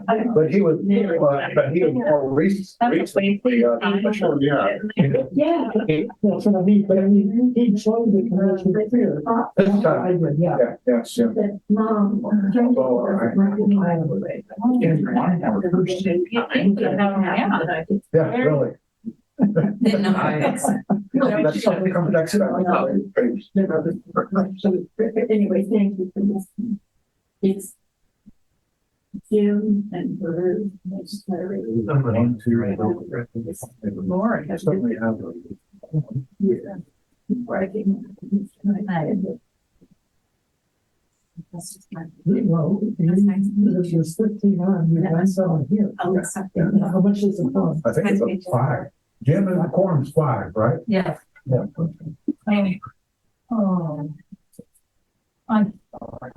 But he was more recently, sure, yeah. Yeah, that's what I mean, but I mean, he joined the commission here. This time, I did, yeah. yes, yeah. Mom. Yeah, really. That's something comes next time. Anyway, thank you for this. It's Jim and Bruce. More. Well, there's 15 on, I saw it here. How much is it for? I think it's 5. Jim and the quorum's 5, right? Yeah. Yeah. Oh. I'm sorry.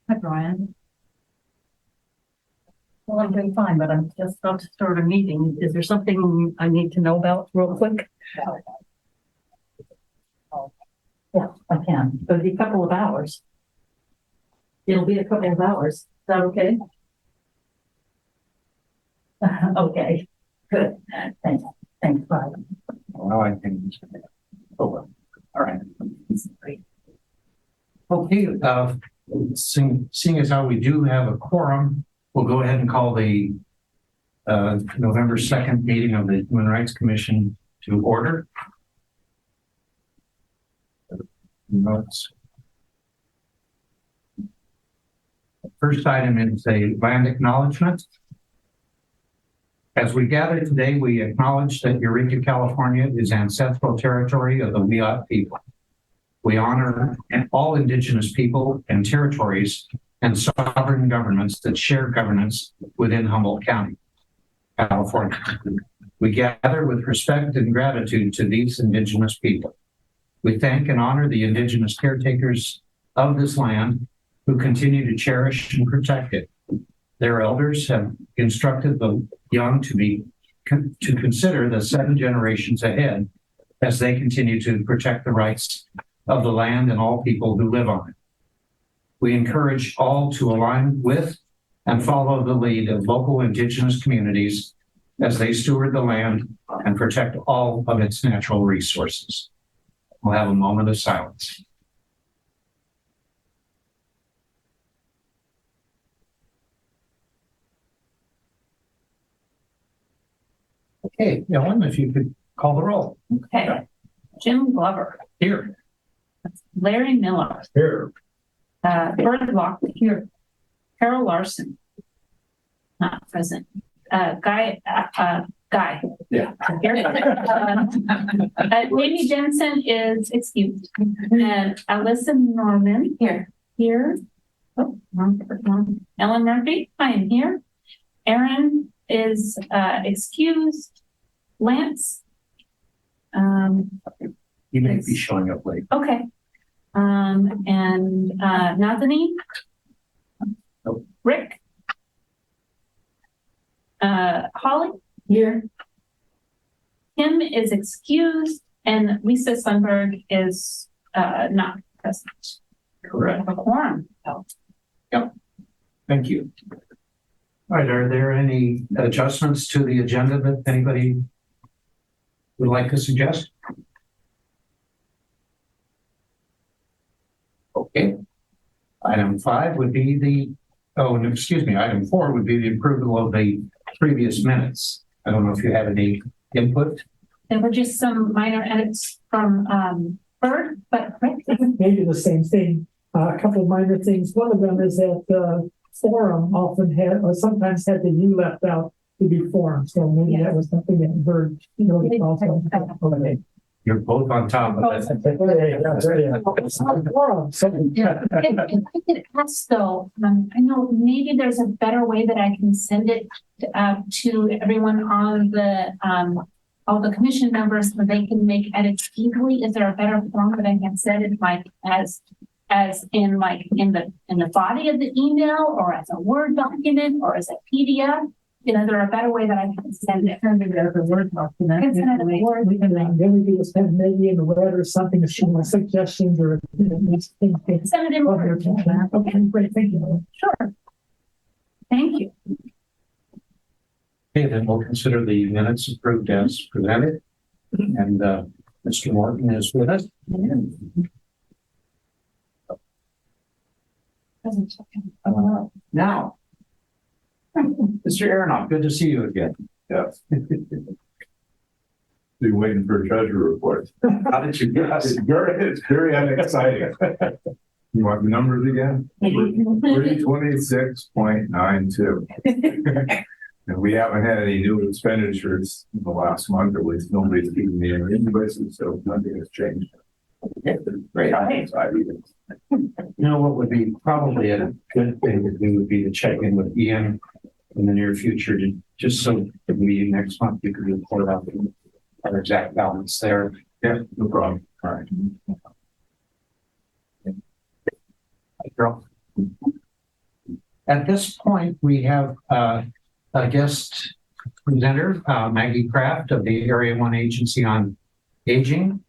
Hi, Brian. Well, I'm doing fine, but I'm just about to start a meeting. Is there something I need to know about real quick? Yeah, I can. It'll be a couple of hours. It'll be a couple of hours. Is that okay? Okay, good. Thanks. Thanks, bye. Well, I think. Oh, well. All right. Okay. Seeing as how we do have a quorum, we'll go ahead and call the November 2nd meeting of the Human Rights Commission to order. Notes. The first item is a land acknowledgement. As we gather today, we acknowledge that Eureka, California is ancestral territory of the Wiyot people. We honor all indigenous people and territories and sovereign governments that share governance within Humboldt County, California. We gather with respect and gratitude to these indigenous people. We thank and honor the indigenous caretakers of this land who continue to cherish and protect it. Their elders have instructed the young to consider the 7 generations ahead as they continue to protect the rights of the land and all people who live on it. We encourage all to align with and follow the lead of local indigenous communities as they steward the land and protect all of its natural resources. We'll have a moment of silence. Okay, Ellen, if you could call the roll. Okay. Jim Glover. Here. Larry Miller. Here. Bert Locke here. Carol Larson. Not present. Guy. Yeah. Amy Jensen is excused. And Alyssa Norman here. Oh, wrong. Ellen Murphy, I am here. Aaron is excused. Lance. You may be showing up late. Okay. And Nazanin. Nope. Rick. Holly here. Kim is excused, and Lisa Sundberg is not present. Correct. A quorum. Oh. Yep. Thank you. All right. Are there any adjustments to the agenda that anybody would like to suggest? Okay. Item 5 would be item 4 would be the approval of the previous minutes. I don't know if you have any input. There were just some minor edits from Bird, but Maybe the same thing. A couple of minor things. One of them is that the forum often had, or sometimes had the U left out to be forum. So maybe that was something that Bird noticed also. Okay. You're both on top of it. yeah. If I could ask though, I know maybe there's a better way that I can send it to everyone on the all the commission members so they can make edits easily. Is there a better form that I can send it like as in like in the body of the email or as a Word document or as a PDF? Is there a better way that I can send it? Send it as a Word document. I can send it as a Word document. Then we do send maybe in a letter or something, if she wants suggestions or Send it in Word. Okay, great, thank you. Sure. Okay, then we'll consider the minutes approved as presented. And Mr. Morton is with us. Now, Mr. Aronoff, good to see you again. Yes. Be waiting for a treasurer report. How did you get us? It's very unexciting. You want the numbers again? 326.92. And we haven't had any new expenditures in the last month, at least nobody's given me any invoices, so nothing has changed. Great. You know, what would be probably a good thing to do would be to check in with Ian in the near future, to just so the meeting next month, you could report out our exact balance there. Yeah, no problem. All right. Girl. At this point, we have a guest presenter, Maggie Kraft of the Area 1 Agency on Aging.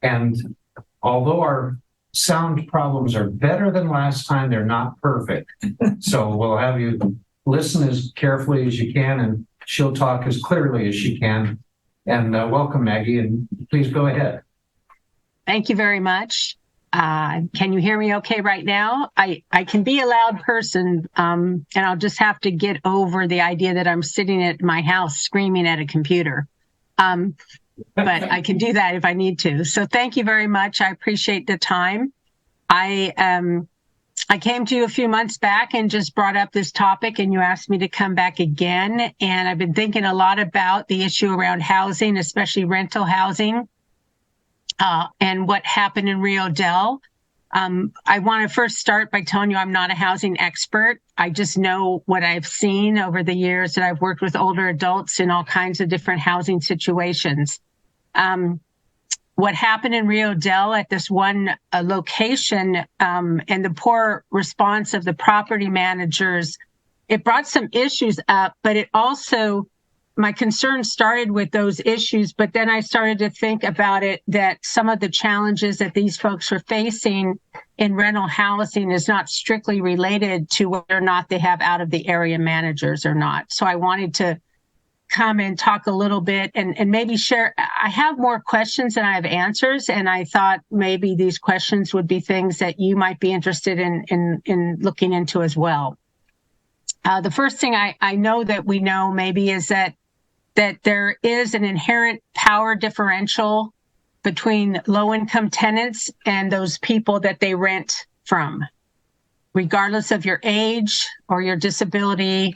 And although our sound problems are better than last time, they're not perfect. So we'll have you listen as carefully as you can, and she'll talk as clearly as she can. And welcome, Maggie, and please go ahead. Thank you very much. Can you hear me okay right now? I can be a loud person, and I'll just have to get over the idea that I'm sitting at my house screaming at a computer. But I can do that if I need to. So thank you very much. I appreciate the time. I came to you a few months back and just brought up this topic, and you asked me to come back again. And I've been thinking a lot about the issue around housing, especially rental housing. And what happened in Rio Dell. I want to first start by telling you I'm not a housing expert. I just know what I've seen over the years that I've worked with older adults in all kinds of different housing situations. What happened in Rio Dell at this one location and the poor response of the property managers, it brought some issues up, but it also, my concern started with those issues, but then I started to think about it, that some of the challenges that these folks are facing in rental housing is not strictly related to whether or not they have out of the area managers or not. So I wanted to come and talk a little bit and maybe share. I have more questions than I have answers, and I thought maybe these questions would be things that you might be interested in looking into as well. The first thing I know that we know maybe is that there is an inherent power differential between low-income tenants and those people that they rent from. Regardless of your age or your disability,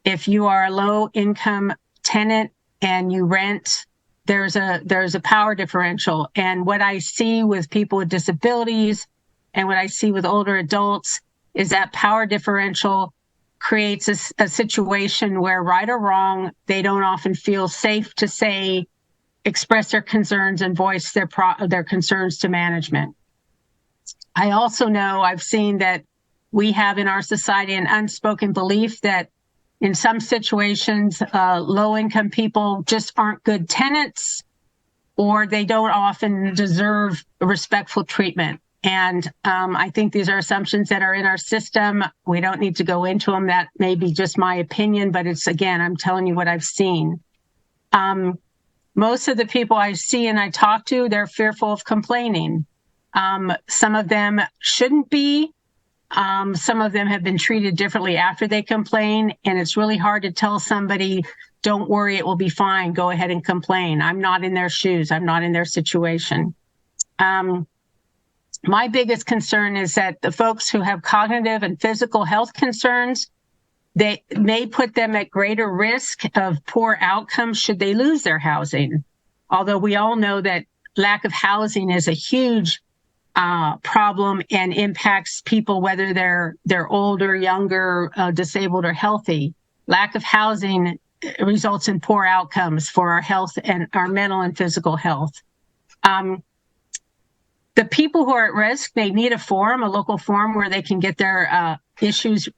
if you are a low-income tenant and you rent, there's a power differential. And what I see with people with disabilities and what I see with older adults is that power differential creates a situation where, right or wrong, they don't often feel safe to say, express their concerns and voice their concerns to management. I also know I've seen that we have in our society an unspoken belief that in some situations, low-income people just aren't good tenants, or they don't often deserve respectful treatment. And I think these are assumptions that are in our system. We don't need to go into them. That may be just my opinion, but it's, again, I'm telling you what I've seen. Most of the people I see and I talk to, they're fearful of complaining. Some of them shouldn't be. Some of them have been treated differently after they complain, and it's really hard to tell somebody, don't worry, it will be fine. Go ahead and complain. I'm not in their shoes. I'm not in their situation. My biggest concern is that the folks who have cognitive and physical health concerns, they may put them at greater risk of poor outcomes should they lose their housing. Although we all know that lack of housing is a huge problem and impacts people, whether they're older, younger, disabled, or healthy. Lack of housing results in poor outcomes for our health and our mental and physical health. The people who are at risk, they need a forum, a local forum where they can get their issues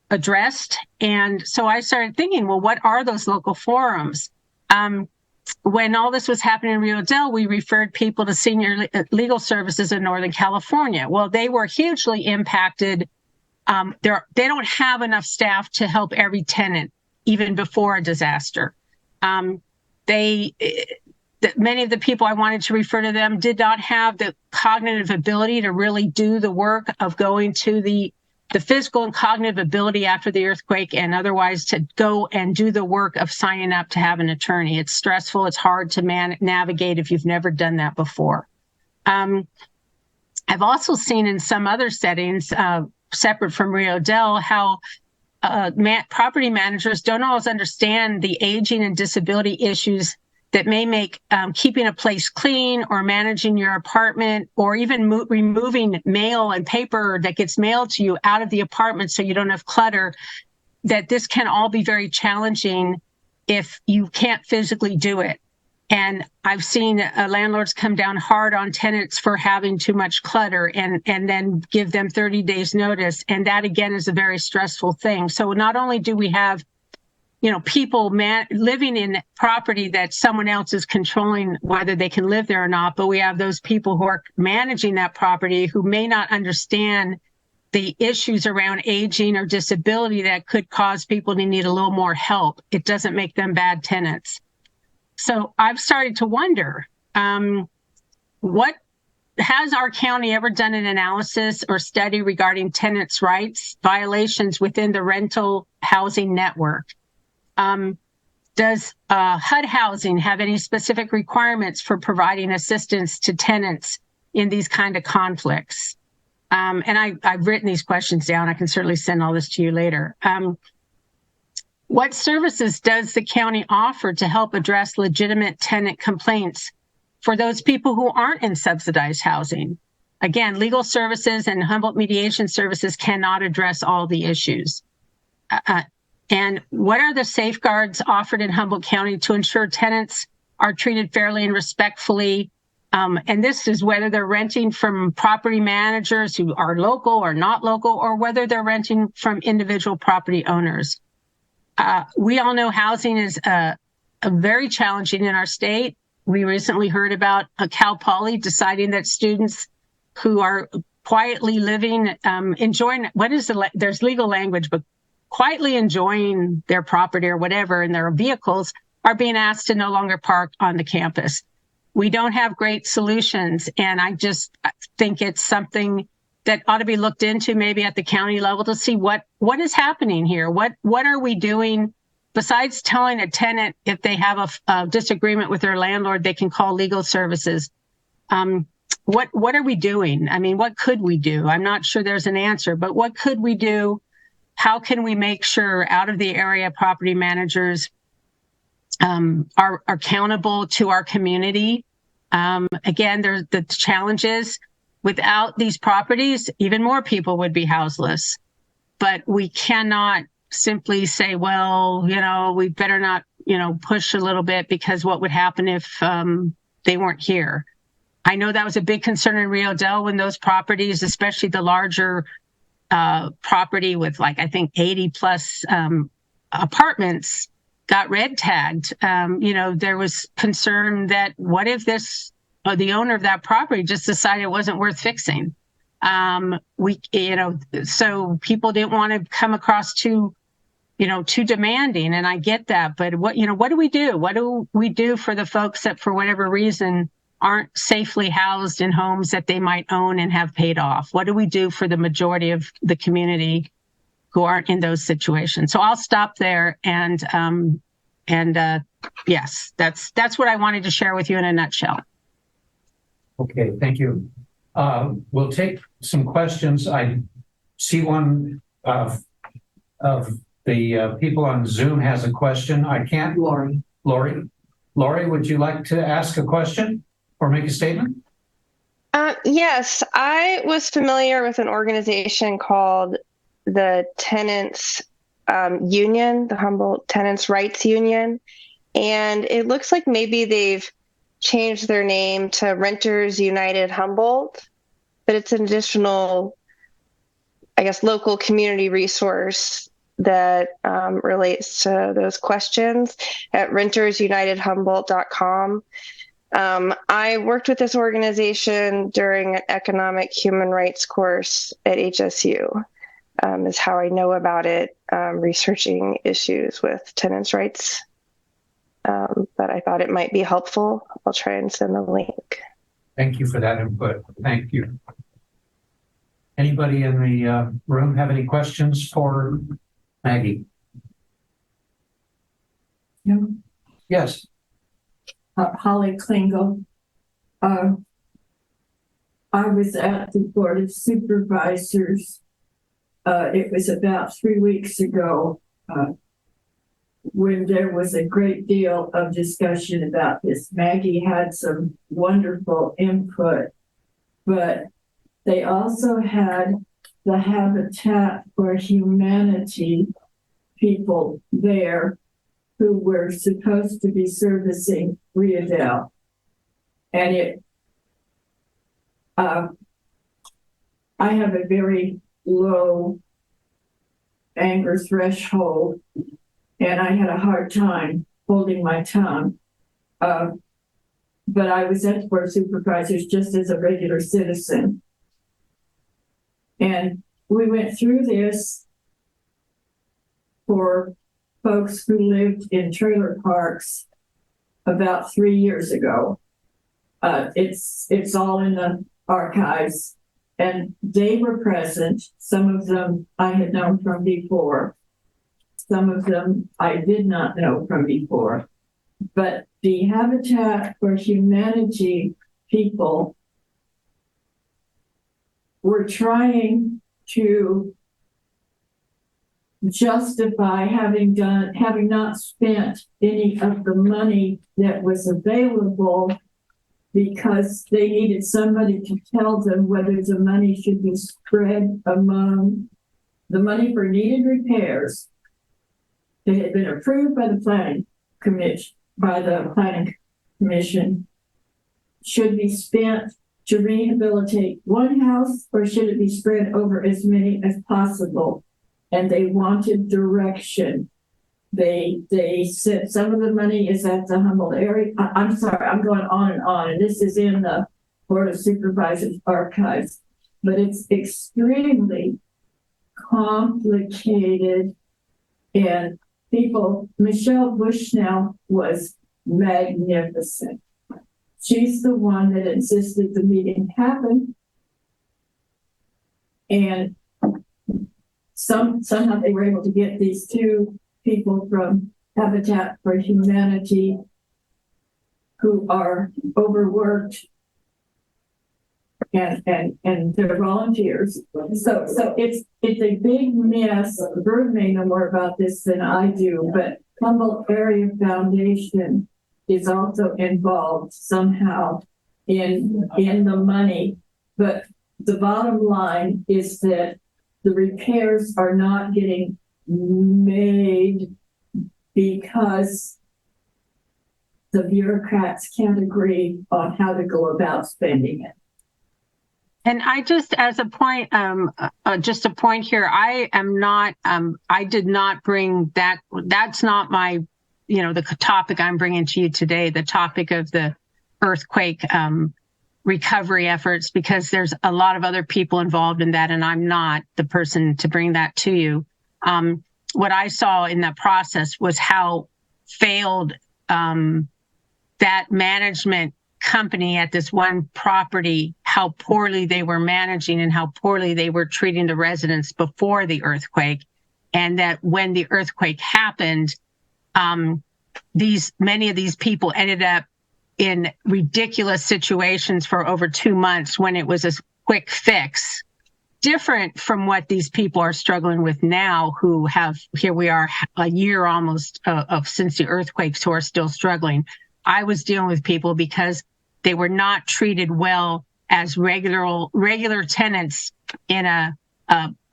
addressed. And so I started thinking, well, what are those local forums? When all this was happening in Rio Dell, we referred people to senior legal services in Northern California. Well, they were hugely impacted. They don't have enough staff to help every tenant even before a disaster. Many of the people I wanted to refer to them did not have the cognitive ability to really do the work of going to the physical and cognitive ability after the earthquake, and otherwise to go and do the work of signing up to have an attorney. It's stressful. It's hard to navigate if you've never done that before. I've also seen in some other settings, separate from Rio Del, how property managers don't always understand the aging and disability issues that may make keeping a place clean or managing your apartment, or even removing mail and paper that gets mailed to you out of the apartment so you don't have clutter, that this can all be very challenging if you can't physically do it. And I've seen landlords come down hard on tenants for having too much clutter and then give them 30 days notice. And that, again, is a very stressful thing. So not only do we have people living in property that someone else is controlling whether they can live there or not, but we have those people who are managing that property who may not understand the issues around aging or disability that could cause people to need a little more help. It doesn't make them bad tenants. So I've started to wonder, what has our county ever done an analysis or study regarding tenants' rights violations within the rental housing network? Does HUD housing have any specific requirements for providing assistance to tenants in these kind of conflicts? And I've written these questions down. I can certainly send all this to you later. What services does the county offer to help address legitimate tenant complaints for those people who aren't in subsidized housing? Again, legal services and Humboldt mediation services cannot address all the issues. And what are the safeguards offered in Humboldt County to ensure tenants are treated fairly and respectfully? And this is whether they're renting from property managers who are local or not local, or whether they're renting from individual property owners. We all know housing is very challenging in our state. We recently heard about Cal Poly deciding that students who are quietly living, enjoying, there's legal language, but quietly enjoying their property or whatever in their vehicles are being asked to no longer park on the campus. We don't have great solutions. And I just think it's something that ought to be looked into maybe at the county level to see what is happening here. What are we doing besides telling a tenant if they have a disagreement with their landlord, they can call legal services? What are we doing? I mean, what could we do? I'm not sure there's an answer, but what could we do? How can we make sure out of the area property managers are accountable to our community? Again, there's the challenges. Without these properties, even more people would be houseless. But we cannot simply say, well, we better not, push a little bit, because what would happen if they weren't here? I know that was a big concern in Rio Del when those properties, especially the larger property with I think 80 plus apartments, got red tagged. There was concern that what if the owner of that property just decided it wasn't worth fixing? So people didn't want to come across too demanding, and I get that. But what do we do? What do we do for the folks that, for whatever reason, aren't safely housed in homes that they might own and have paid off? What do we do for the majority of the community who aren't in those situations? So I'll stop there. And yes, that's what I wanted to share with you in a nutshell. Okay, thank you. We'll take some questions. I see one of the people on Zoom has a question. I can't. Lori, would you like to ask a question or make a statement? Yes, I was familiar with an organization called the Tenants Union, the Humboldt Tenants Rights Union, and it looks like maybe they've changed their name to Renters United Humboldt, but it's an additional, local community resource that relates to those questions at rentersunitedhumboldt.com. I worked with this organization during an economic human rights course at HSU. is how I know about it, researching issues with tenants' rights. But I thought it might be helpful. I'll try and send the link. Thank you for that input. Thank you. Anybody in the room have any questions for Maggie? No. Yes. Holly Klingel. I was at the Board of Supervisors. It was about 3 weeks ago when there was a great deal of discussion about this. Maggie had some wonderful input, but they also had the Habitat for Humanity people there who were supposed to be servicing Riadel. And I have a very low anger threshold, and I had a hard time holding my tongue. But I was at the Board of Supervisors just as a regular citizen. And we went through this for folks who lived in trailer parks about 3 years ago. It's all in the archives, and they were present. Some of them I had known from before. Some of them I did not know from before. But the Habitat for Humanity people were trying to justify having not spent any of the money that was available because they needed somebody to tell them whether the money should be spread among the money for needed repairs that had been approved by the planning commission should be spent to rehabilitate one house, or should it be spread over as many as possible? And they wanted direction. They said some of the money is at the Humboldt area. I'm sorry, I'm going on, and this is in the Board of Supervisors archives, but it's extremely complicated. And Michelle Bushnell was magnificent. She's the one that insisted the meeting happen. And somehow they were able to get these two people from Habitat for Humanity who are overworked and they're volunteers. So it's a big mess. Bird may know more about this than I do, but Humboldt Area Foundation is also involved somehow in the money. But the bottom line is that the repairs are not getting made because the bureaucrats can't agree on how to go about spending it. And I just, as a point, just a point here, I am not, I did not bring that, that's not my, the topic I'm bringing to you today, the topic of the earthquake recovery efforts, because there's a lot of other people involved in that, and I'm not the person to bring that to you. What I saw in that process was how failed that management company at this one property, how poorly they were managing and how poorly they were treating the residents before the earthquake. And that when the earthquake happened, many of these people ended up in ridiculous situations for over 2 months when it was a quick fix, different from what these people are struggling with now, who have, here we are a year almost of since the earthquakes, who are still struggling. I was dealing with people because they were not treated well as regular tenants in a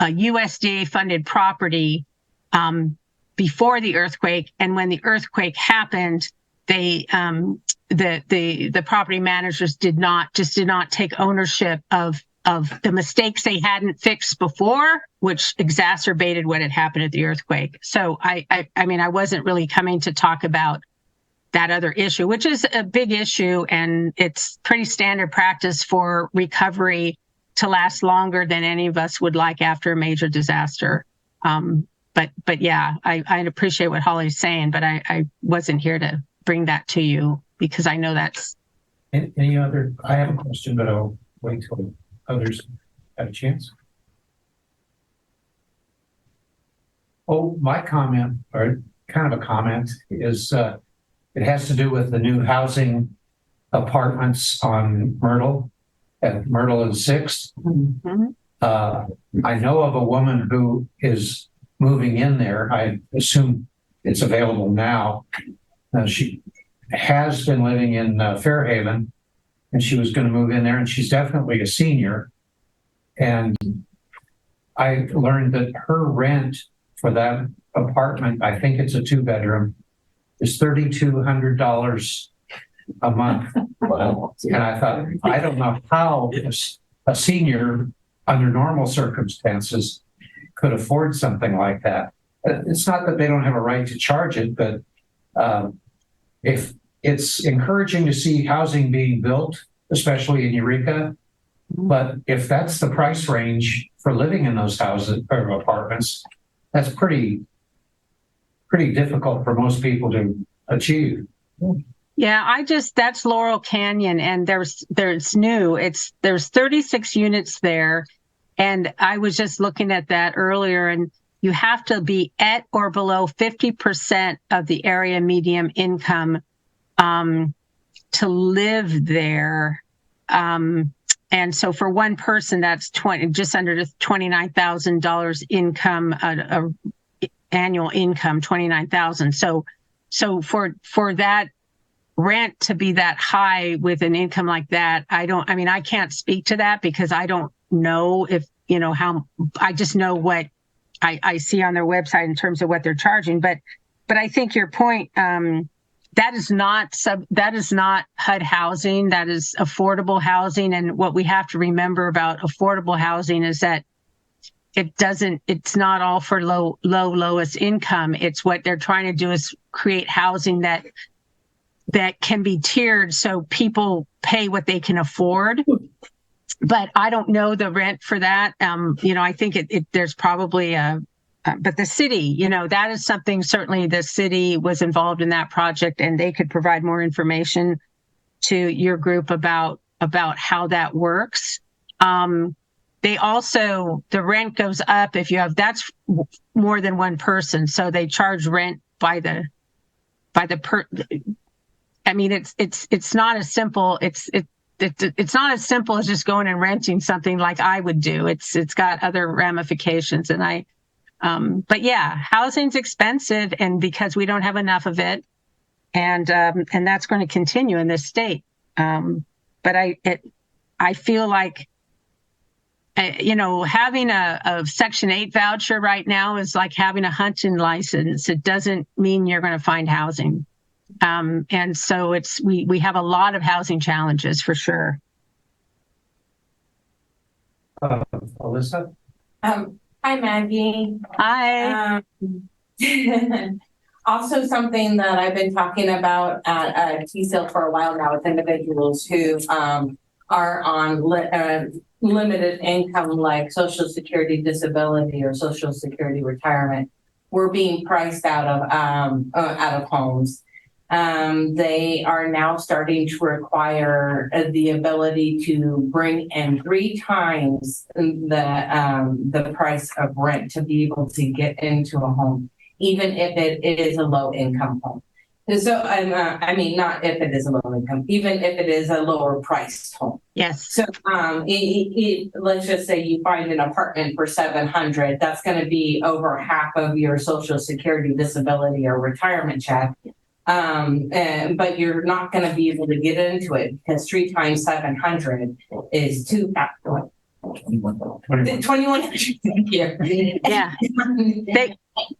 USDA funded property before the earthquake. And when the earthquake happened, the property managers did not take ownership of the mistakes they hadn't fixed before, which exacerbated what had happened at the earthquake. So I mean, I wasn't really coming to talk about that other issue, which is a big issue, and it's pretty standard practice for recovery to last longer than any of us would like after a major disaster. But yeah, I appreciate what Holly's saying, but I wasn't here to bring that to you because I know that's. Any other, I have a question, but I'll wait till others have a chance. Oh, my comment, or kind of a comment, is it has to do with the new housing apartments on Myrtle, at Myrtle and 6th. Mm-hmm. I know of a woman who is moving in there. I assume it's available now. She has been living in Fairhaven, and she was going to move in there, and she's definitely a senior. And I learned that her rent for that apartment, I think it's a 2-bedroom, is $3,200 a month. Wow. And I thought, I don't know how a senior under normal circumstances could afford something like that. It's not that they don't have a right to charge it, but if it's encouraging to see housing being built, especially in Eureka, but if that's the price range for living in those houses or apartments, that's pretty difficult for most people to achieve. Yeah, that's Laurel Canyon, and there's there's 36 units there, and I was just looking at that earlier, and you have to be at or below 50% of the area median income to live there. And so for one person, that's just under $29,000 income, annual income, 29,000. So for that rent to be that high with an income like that, I can't speak to that because I don't know if, how, I just know what I see on their website in terms of what they're charging. But I think your point, that is not HUD housing, that is affordable housing. And what we have to remember about affordable housing is that it's not all for lowest income. It's what they're trying to do is create housing that can be tiered so people pay what they can afford. But I don't know the rent for that. I think there's probably but the city, that is something certainly the city was involved in that project, and they could provide more information to your group about how that works. They also, the rent goes up if that's more than one person. So they charge rent by the it's not as simple. It's not as simple as just going and renting something like I would do. It's got other ramifications. And but yeah, housing's expensive, and because we don't have enough of it, and that's going to continue in this state. But I feel like, having a Section 8 voucher right now is like having a hunting license. It doesn't mean you're going to find housing. And so we have a lot of housing challenges for sure. Alyssa? Hi, Maggie. Hi. Also, something that I've been talking about at TSIL for a while now with individuals who are on limited income, like Social Security disability or Social Security retirement. We're being priced out of homes. They are now starting to require the ability to bring in 3 times the price of rent to be able to get into a home, even if it is a low income home. So, not if it is a low income, even if it is a lower priced home. Yes. So, let's just say you find an apartment for $700. That's going to be over half of your Social Security disability or retirement check. But you're not going to be able to get into it because 3 times 700 is 2,100. Thank you. Yeah.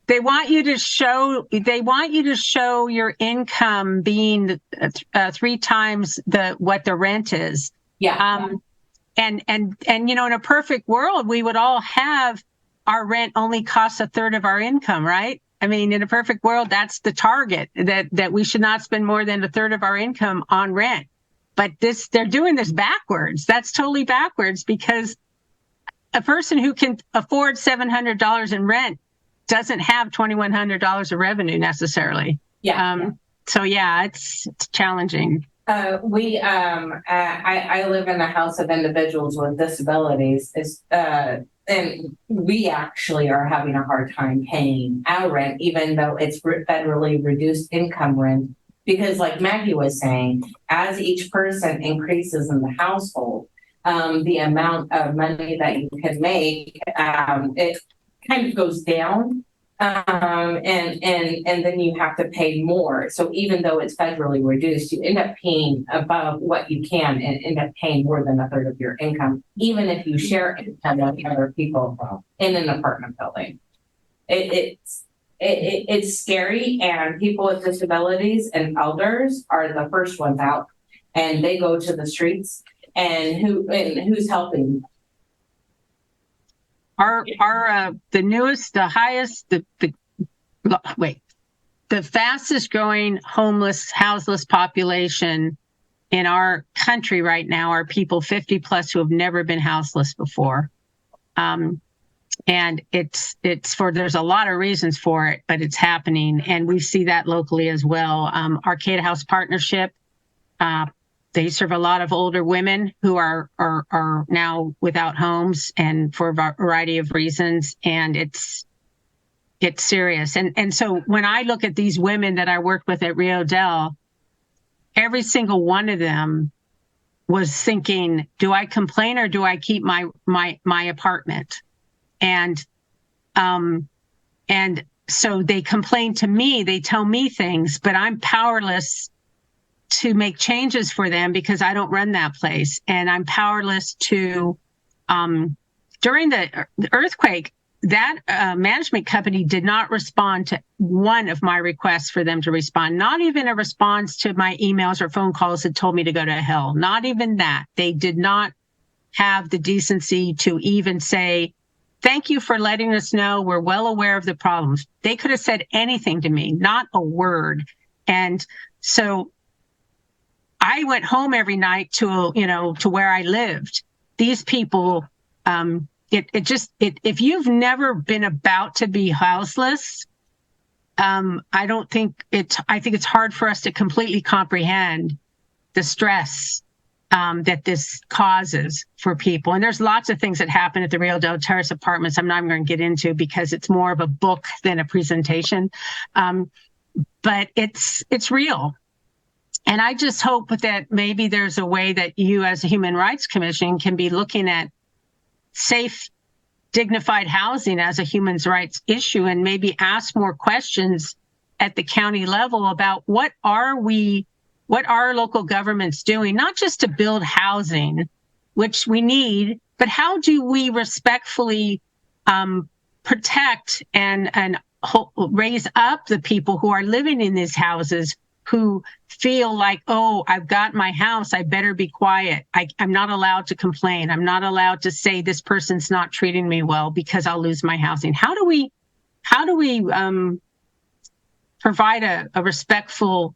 They want you to show your income being 3 times what the rent is. Yeah. And in a perfect world, we would all have our rent only costs 1/3 of our income, right? I mean, in a perfect world, that's the target, that we should not spend more than 1/3 of our income on rent. But they're doing this backwards. That's totally backwards because a person who can afford $700 in rent doesn't have $2,100 of revenue necessarily. Yeah. So yeah, it's challenging. I live in a house of individuals with disabilities. And we actually are having a hard time paying our rent, even though it's federally reduced income rent. Because like Maggie was saying, as each person increases in the household, the amount of money that you can make, it kind of goes down. And then you have to pay more. So even though it's federally reduced, you end up paying above what you can and end up paying more than a third of your income, even if you share income with other people in an apartment building. It's scary, and people with disabilities and elders are the first ones out, and they go to the streets. And who's helping? The fastest growing homeless, houseless population in our country right now are people 50 plus who have never been houseless before. And there's a lot of reasons for it, but it's happening. And we see that locally as well. Arcata House Partnership, they serve a lot of older women who are now without homes, and for a variety of reasons. And it's serious. And so when I look at these women that I worked with at Rio Del, every single one of them was thinking, do I complain or do I keep my apartment? And so they complain to me, they tell me things, but I'm powerless to make changes for them because I don't run that place. And I'm powerless to, during the earthquake, that management company did not respond to one of my requests for them to respond, not even a response to my emails or phone calls that told me to go to hell. Not even that. They did not have the decency to even say, thank you for letting us know. We're well aware of the problems. They could have said anything to me, not a word. And so I went home every night to where I lived. These people, if you've never been about to be houseless, I think it's hard for us to completely comprehend the stress that this causes for people. And there's lots of things that happen at the Rio Del Terrace apartments I'm not even going to get into because it's more of a book than a presentation. But it's real. And I just hope that maybe there's a way that you as a Human Rights Commission can be looking at safe, dignified housing as a human rights issue and maybe ask more questions at the county level about what are local governments doing, not just to build housing, which we need, but how do we respectfully protect and raise up the people who are living in these houses who feel like, oh, I've got my house, I better be quiet. I'm not allowed to complain. I'm not allowed to say this person's not treating me well because I'll lose my housing. How do we provide a respectful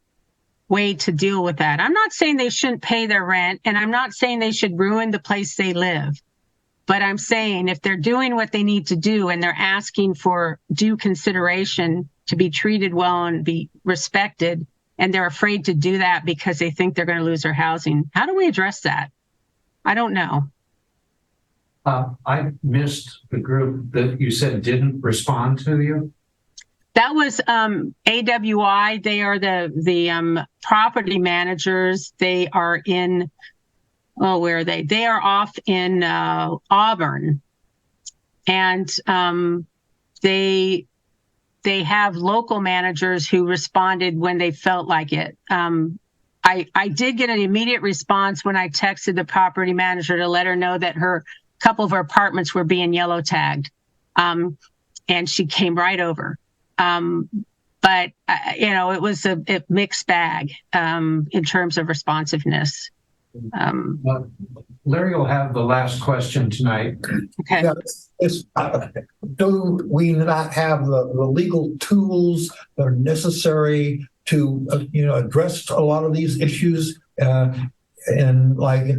way to deal with that? I'm not saying they shouldn't pay their rent, and I'm not saying they should ruin the place they live. But I'm saying if they're doing what they need to do and they're asking for due consideration to be treated well and be respected, and they're afraid to do that because they think they're going to lose their housing, how do we address that? I don't know. I missed the group that you said didn't respond to you. That was AWI. They are the property managers. They are in, where are they? They are off in Auburn. And they have local managers who responded when they felt like it. I did get an immediate response when I texted the property manager to let her know that a couple of her apartments were being yellow tagged. And she came right over. But it was a mixed bag in terms of responsiveness. Larry will have the last question tonight. Okay. Yeah, do we not have the legal tools that are necessary to address a lot of these issues? And like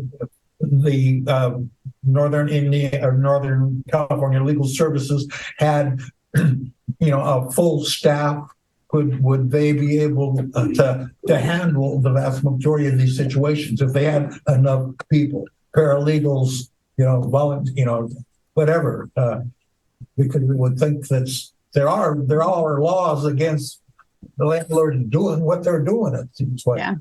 the Northern Indiana or Northern California Legal Services had, a full staff, would they be able to handle the vast majority of these situations if they had enough people, paralegals, whatever? Because we would think that there are laws against the landlords doing what they're doing. It seems like. Yeah.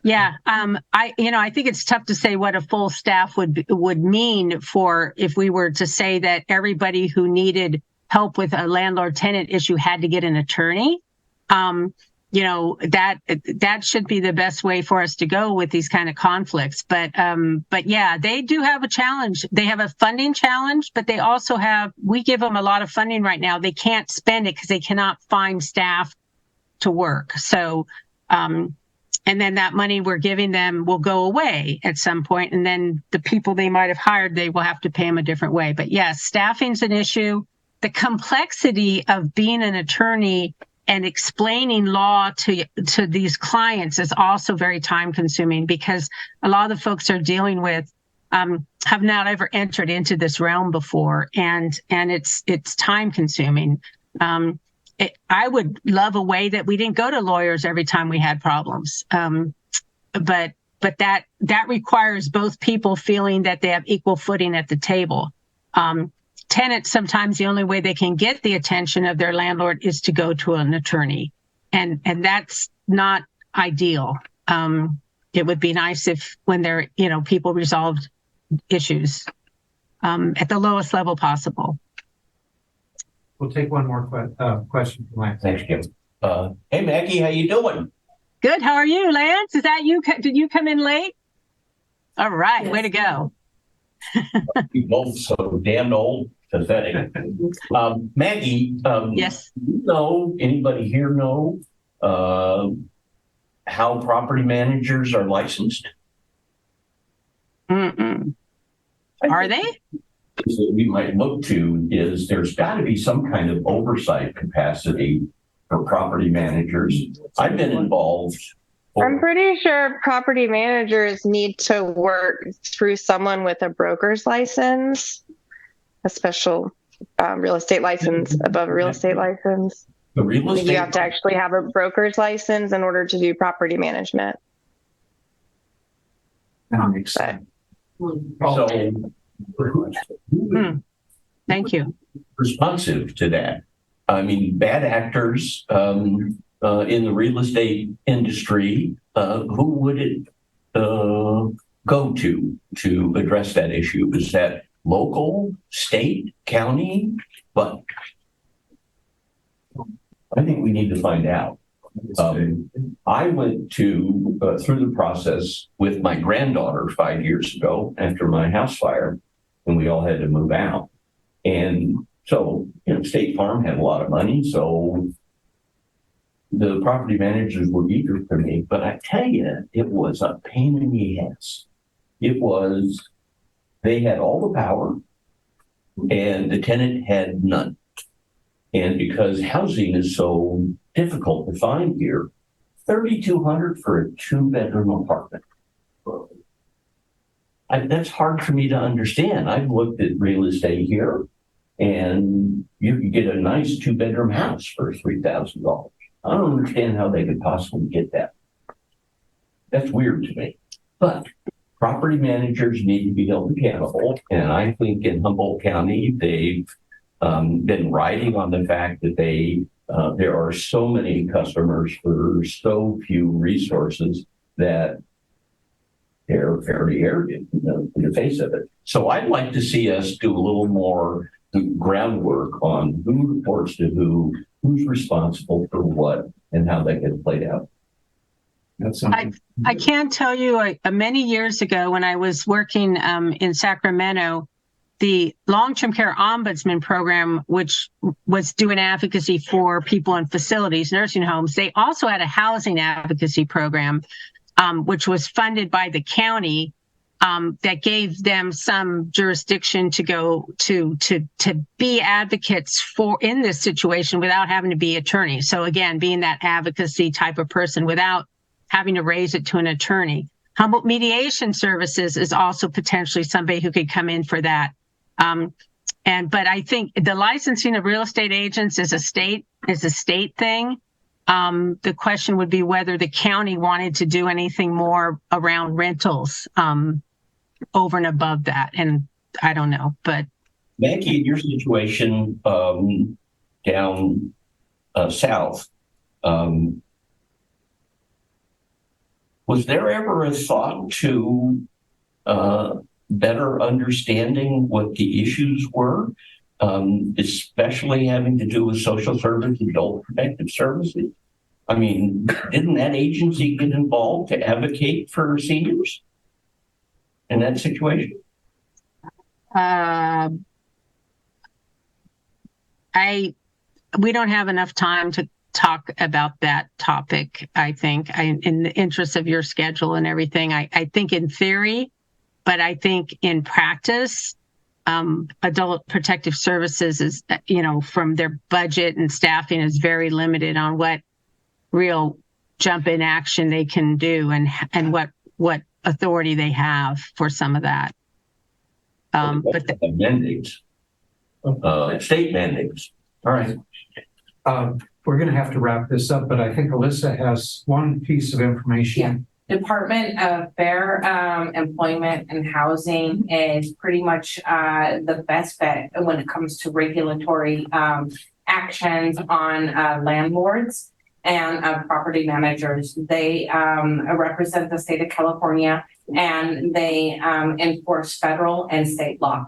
Yeah. I think it's tough to say what a full staff would mean for if we were to say that everybody who needed help with a landlord-tenant issue had to get an attorney. That should be the best way for us to go with these kind of conflicts. But yeah, they do have a challenge. They have a funding challenge, but they also we give them a lot of funding right now. They can't spend it because they cannot find staff to work. So, and then that money we're giving them will go away at some point, and then the people they might have hired, they will have to pay them a different way. But yes, staffing's an issue. The complexity of being an attorney and explaining law to these clients is also very time consuming, because a lot of the folks they're dealing with have not ever entered into this realm before, and it's time consuming. I would love a way that we didn't go to lawyers every time we had problems. But that requires both people feeling that they have equal footing at the table. Tenants, sometimes the only way they can get the attention of their landlord is to go to an attorney. And that's not ideal. It would be nice if when they're, people resolved issues at the lowest level possible. We'll take one more question from Lance. Thanks, Kim. Hey, Maggie, how you doing? Good. How are you, Lance? Is that you? Did you come in late? All right. Yes. Way to go. You both so damn old. Pathetic. Maggie, yes. Anybody here know how property managers are licensed? Are they? That we might look to is there's got to be some kind of oversight capacity for property managers. I've been involved. I'm pretty sure property managers need to work through someone with a broker's license, a special real estate license above a real estate license. The real estate, you have to actually have a broker's license in order to do property management. That makes sense. So, thank you. Responsive to that. I mean, bad actors in the real estate industry, who would it go to address that issue? Is that local, state, county? But I think we need to find out. I went through the process with my granddaughter 5 years ago after my house fire, and we all had to move out. And so, State Farm had a lot of money, so the property managers were eager for me. But I tell you, it was a pain in the ass. They had all the power, and the tenant had none. And because housing is so difficult to find here, $3,200 for a 2-bedroom apartment. That's hard for me to understand. I've looked at real estate here, and you can get a nice 2-bedroom house for $3,000. I don't understand how they could possibly get that. That's weird to me. But property managers need to be held accountable, and I think in Humboldt County, they've been riding on the fact that there are so many customers for so few resources that they're very arrogant in the face of it. So I'd like to see us do a little more groundwork on who reports to who's responsible for what, and how that gets played out. I can tell you many years ago when I was working in Sacramento, the long-term care ombudsman program, which was doing advocacy for people in facilities, nursing homes, they also had a housing advocacy program, which was funded by the county, that gave them some jurisdiction to go to be advocates for in this situation without having to be attorneys. So again, being that advocacy type of person without having to raise it to an attorney. Humboldt Mediation Services is also potentially somebody who could come in for that. But I think the licensing of real estate agents is a state thing. The question would be whether the county wanted to do anything more around rentals over and above that. And I don't know, but Maggie, in your situation down south, was there ever a thought to better understanding what the issues were, especially having to do with social service, adult protective services? I mean, didn't that agency get involved to advocate for seniors in that situation? We don't have enough time to talk about that topic. I think in the interest of your schedule and everything, I think in theory, but I think in practice, adult protective services is, from their budget and staffing is very limited on what real jump in action they can do and what authority they have for some of that. But the mandates, state mandates. All right. We're going to have to wrap this up, but I think Alyssa has one piece of information. Yeah. Department of Fair Employment and Housing is pretty much the best bet when it comes to regulatory actions on landlords and property managers. They represent the state of California, and they enforce federal and state law.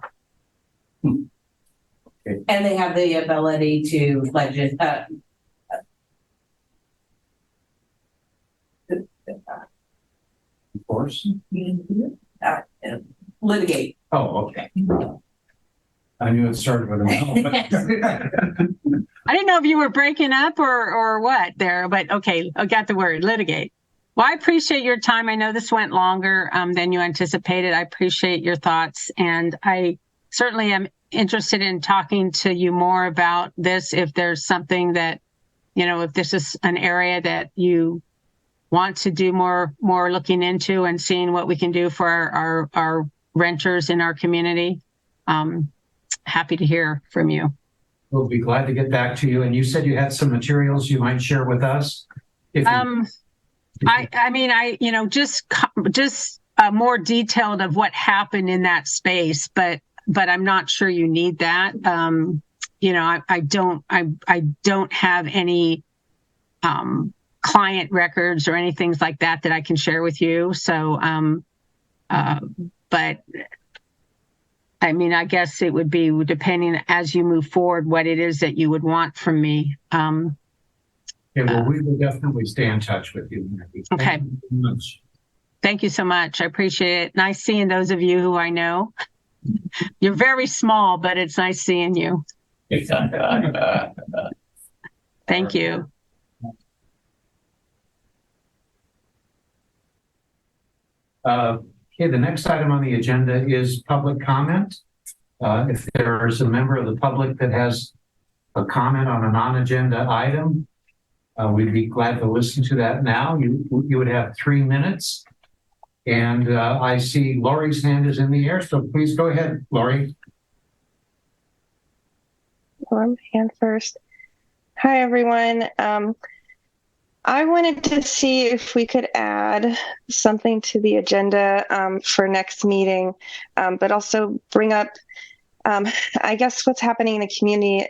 Okay. And they have the ability to Enforce? litigate. Oh, okay. I knew it started with an L, but I didn't know if you were breaking up or what there, but okay, I got the word, litigate. Well, I appreciate your time. I know this went longer than you anticipated. I appreciate your thoughts, and I certainly am interested in talking to you more about this if there's something that, if this is an area that you want to do more looking into and seeing what we can do for our renters in our community. Happy to hear from you. we'll be glad to get back to you. And you said you had some materials you might share with us. Just more detailed of what happened in that space, but I'm not sure you need that. I don't have any client records or anything like that I can share with you. So, but I mean, I guess it would be depending as you move forward, what it is that you would want from me. Yeah, well, we will definitely stay in touch with you. Okay. Thank you very much. Thank you so much. I appreciate it. Nice seeing those of you who I know. You're very small, but it's nice seeing you. Thank you. Okay, the next item on the agenda is public comment. If there is a member of the public that has a comment on a non-agenda item, we'd be glad to listen to that now. You would have 3 minutes. And I see Lori's hand is in the air, so please go ahead, Lori. One hand first. Hi, everyone. I wanted to see if we could add something to the agenda for next meeting, but also bring up, I guess, what's happening in the community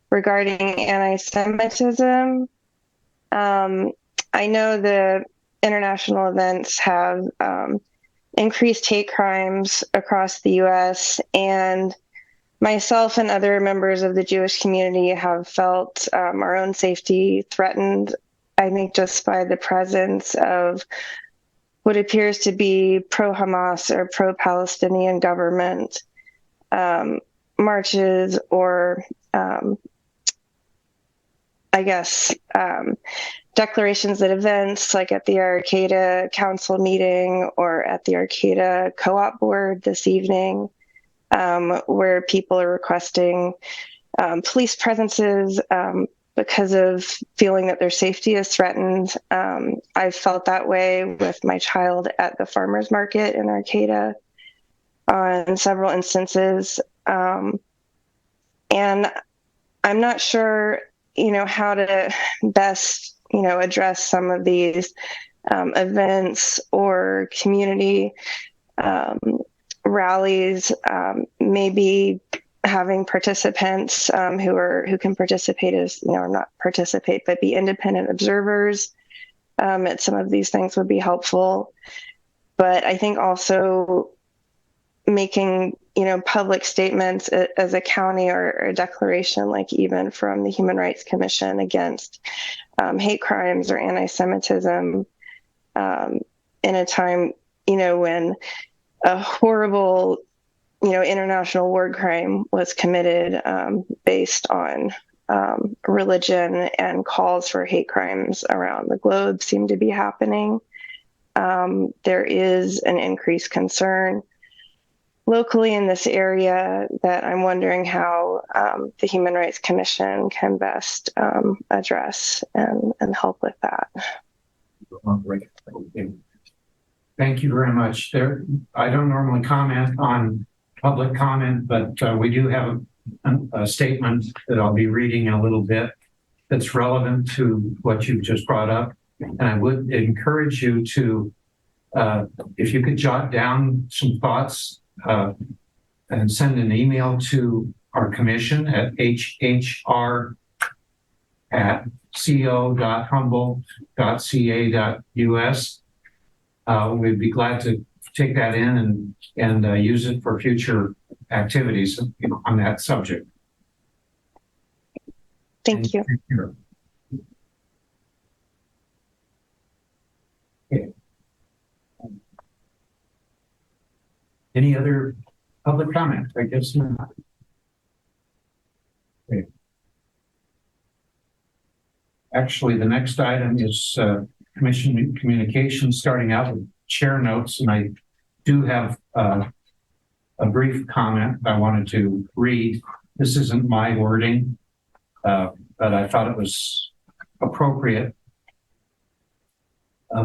regarding anti-Semitism. I know the international events have increased hate crimes across the U.S., and myself and other members of the Jewish community have felt our own safety threatened, I think, just by the presence of what appears to be pro-Hamas or pro-Palestinian government marches or, declarations at events like at the Arcata Council meeting or at the Arcata Co-op Board this evening, where people are requesting police presences because of feeling that their safety is threatened. I've felt that way with my child at the farmer's market in Arcata on several instances. And I'm not sure, how to best, address some of these events or community rallies, maybe having participants who can participate as, or not participate, but be independent observers at some of these things would be helpful. But I think also making, public statements as a county or a declaration, like even from the Human Rights Commission against hate crimes or anti-Semitism in a time, when a horrible, international war crime was committed based on religion, and calls for hate crimes around the globe seem to be happening. There is an increased concern locally in this area that I'm wondering how the Human Rights Commission can best address and help with that. Thank you very much. I don't normally comment on public comment, but we do have a statement that I'll be reading in a little bit that's relevant to what you've just brought up. And I would encourage you to, if you could jot down some thoughts and send an email to our commission at hr@co.humboldt.ca.us. We'd be glad to take that in and use it for future activities on that subject. Thank you. Okay. Any other public comment? I guess not. Okay. Actually, the next item is commission communications, starting out with chair notes, and I do have a brief comment I wanted to read. This isn't my wording, but I thought it was appropriate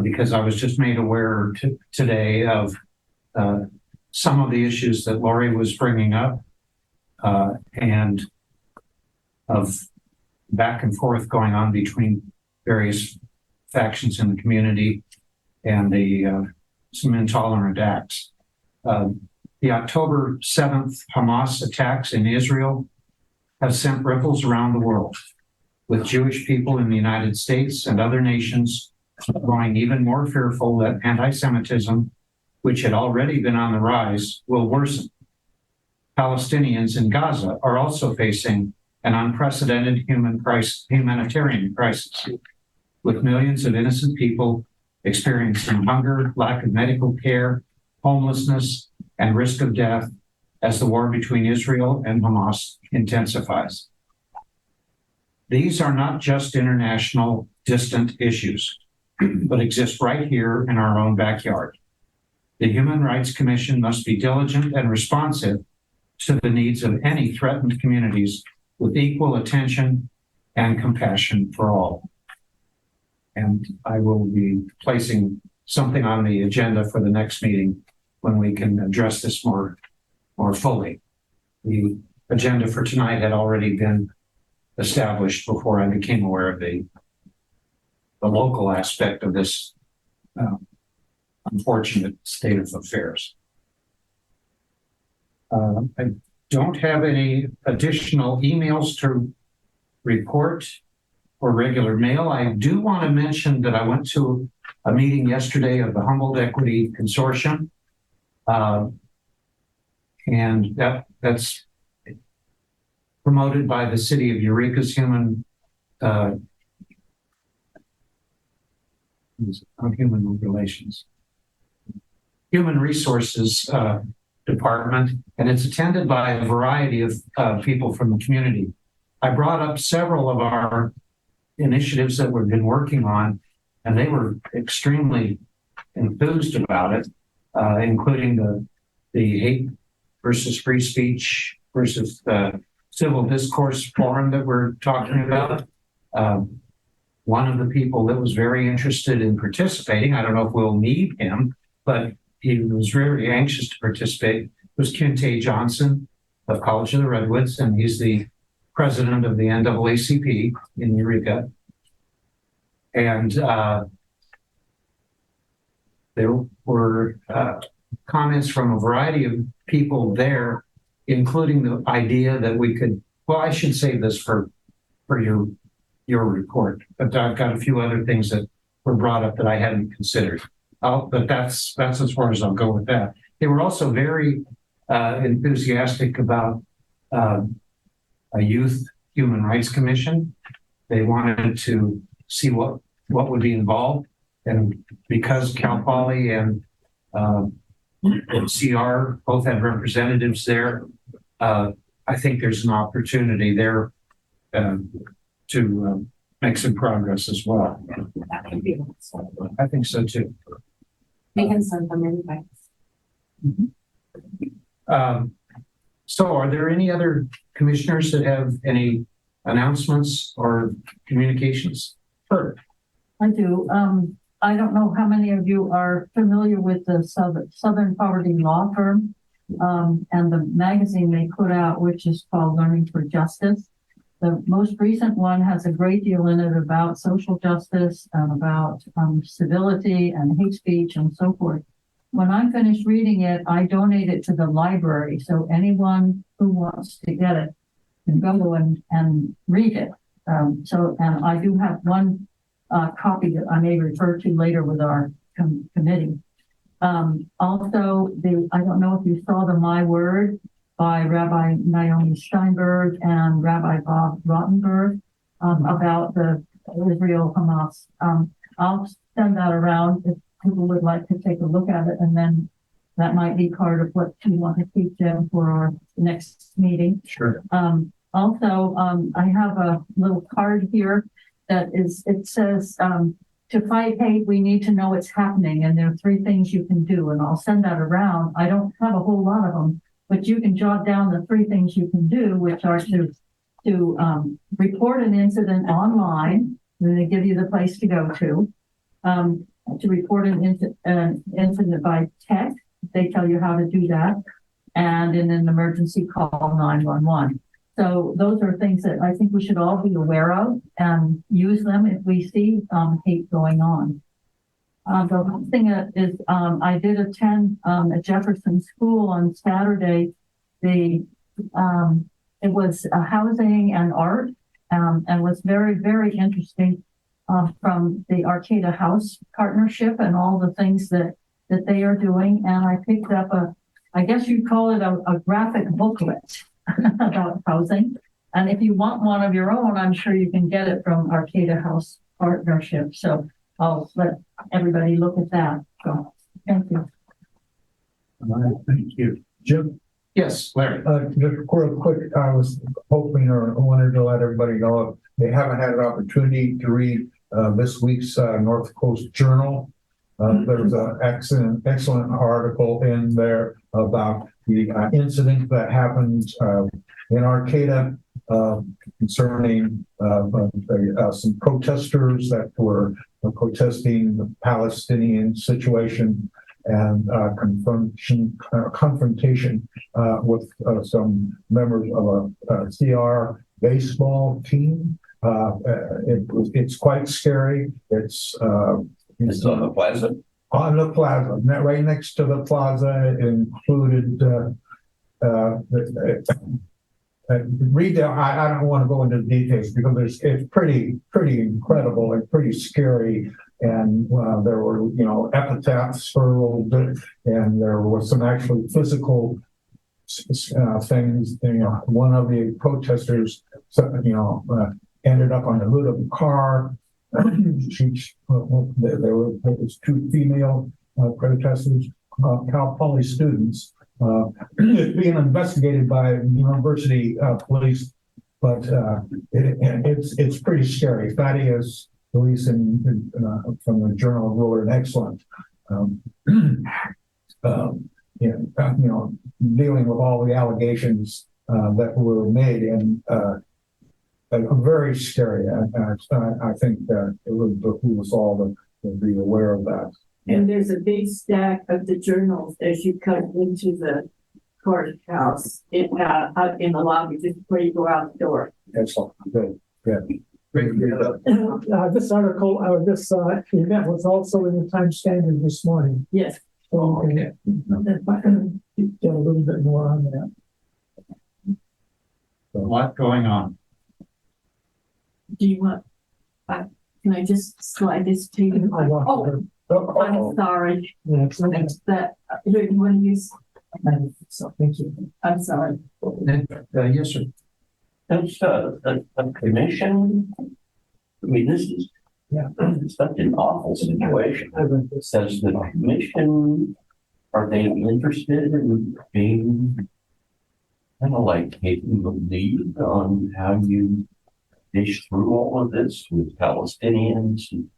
because I was just made aware today of some of the issues that Lori was bringing up and of back and forth going on between various factions in the community and some intolerant acts. The October 7th Hamas attacks in Israel have sent ripples around the world, with Jewish people in the United States and other nations growing even more fearful that anti-Semitism, which had already been on the rise, will worsen. Palestinians in Gaza are also facing an unprecedented humanitarian crisis, with millions of innocent people experiencing hunger, lack of medical care, homelessness, and risk of death as the war between Israel and Hamas intensifies. These are not just international, distant issues, but exist right here in our own backyard. The Human Rights Commission must be diligent and responsive to the needs of any threatened communities with equal attention and compassion for all. And I will be placing something on the agenda for the next meeting when we can address this more fully. The agenda for tonight had already been established before I became aware of the local aspect of this unfortunate state of affairs. I don't have any additional emails to report or regular mail. I do want to mention that I went to a meeting yesterday of the Humboldt Equity Consortium, and that's promoted by the City of Eureka's Human Resources Department, and it's attended by a variety of people from the community. I brought up several of our initiatives that we've been working on, and they were extremely enthused about it, including the hate versus free speech versus the civil discourse forum that we're talking about, One of the people that was very interested in participating, I don't know if we'll need him, but he was very anxious to participate, was Kente Johnson of College of the Redwoods, and he's the president of the NAACP in Eureka. And there were comments from a variety of people there, including the idea that we could, well, I should save this for your report, but I've got a few other things that were brought up that I hadn't considered. But that's as far as I'll go with that. They were also very enthusiastic about a youth human rights commission. They wanted to see what would be involved, and because Cal Poly and CR both have representatives there, I think there's an opportunity there to make some progress as well. That would be awesome. I think so too. We can send them invites. So are there any other commissioners that have any announcements or communications? Sure. I do. I don't know how many of you are familiar with the Southern Poverty Law Firm, and the magazine they put out, which is called Learning for Justice. The most recent one has a great deal in it about social justice and about civility and hate speech and so forth. When I'm finished reading it, I donate it to the library. So anyone who wants to get it can go and read it. And I do have one copy that I may refer to later with our committee. Also, I don't know if you saw the My Word by Rabbi Naomi Steinberg and Rabbi Bob Rottenberg about the Israel-Hamas. I'll send that around if people would like to take a look at it, and then that might be part of what you want to teach them for our next meeting. Sure. Also, I have a little card here that it says, to fight hate, we need to know it's happening, and there are 3 things you can do, and I'll send that around. I don't have a whole lot of them, but you can jot down the 3 things you can do, which are to report an incident online, then they give you the place to go to report an incident by text, they tell you how to do that, and in an emergency call 911. So those are things that I think we should all be aware of and use them if we see hate going on. The last thing is I did attend at Jefferson School on Saturday. It was housing and art, and was very, very interesting from the Arcata House partnership and all the things that they are doing. And I picked up I guess you'd call it a graphic booklet about housing. And if you want one of your own, I'm sure you can get it from Arcata House Partnership. So I'll let everybody look at that. So thank you. All right, thank you. Jim? Yes, Larry. Just real quick, I was hoping or wanted to let everybody know if they haven't had an opportunity to read this week's North Coast Journal. There's an excellent article in there about the incident that happened in Arcata concerning some protesters that were protesting the Palestinian situation and confrontation with some members of a CR baseball team. It's quite scary. It's on the plaza. On the plaza, right next to the plaza, included. Read that. I don't want to go into the details because it's pretty incredible and pretty scary. And there were, epitaphs hurled, and there was some actually physical things. One of the protesters, ended up on the hood of the car. There was 2 female protesters, Cal Poly students. It's being investigated by university police, but it's pretty scary. Thaddeus Police from the Journal wrote an excellent, dealing with all the allegations that were made, and very scary. I think that it would behoove us all to be aware of that. And there's a big stack of the journals as you come into the courthouse, out in the lobby, just before you go out the door. Excellent. Good. Good. This article, or this event was also in the Times Standard this morning. Yes. So we can get a little bit more on that. A lot going on. Do you want, can I just slide this to you? Oh, I'm sorry. Yeah, it's okay. That, here, you want to use, So, thank you. I'm sorry. Yes, sir. That's a commission. I mean, this is such an awful situation. Says the commission, are they interested in being kind of like taking the lead on how you dish through all of this with Palestinians and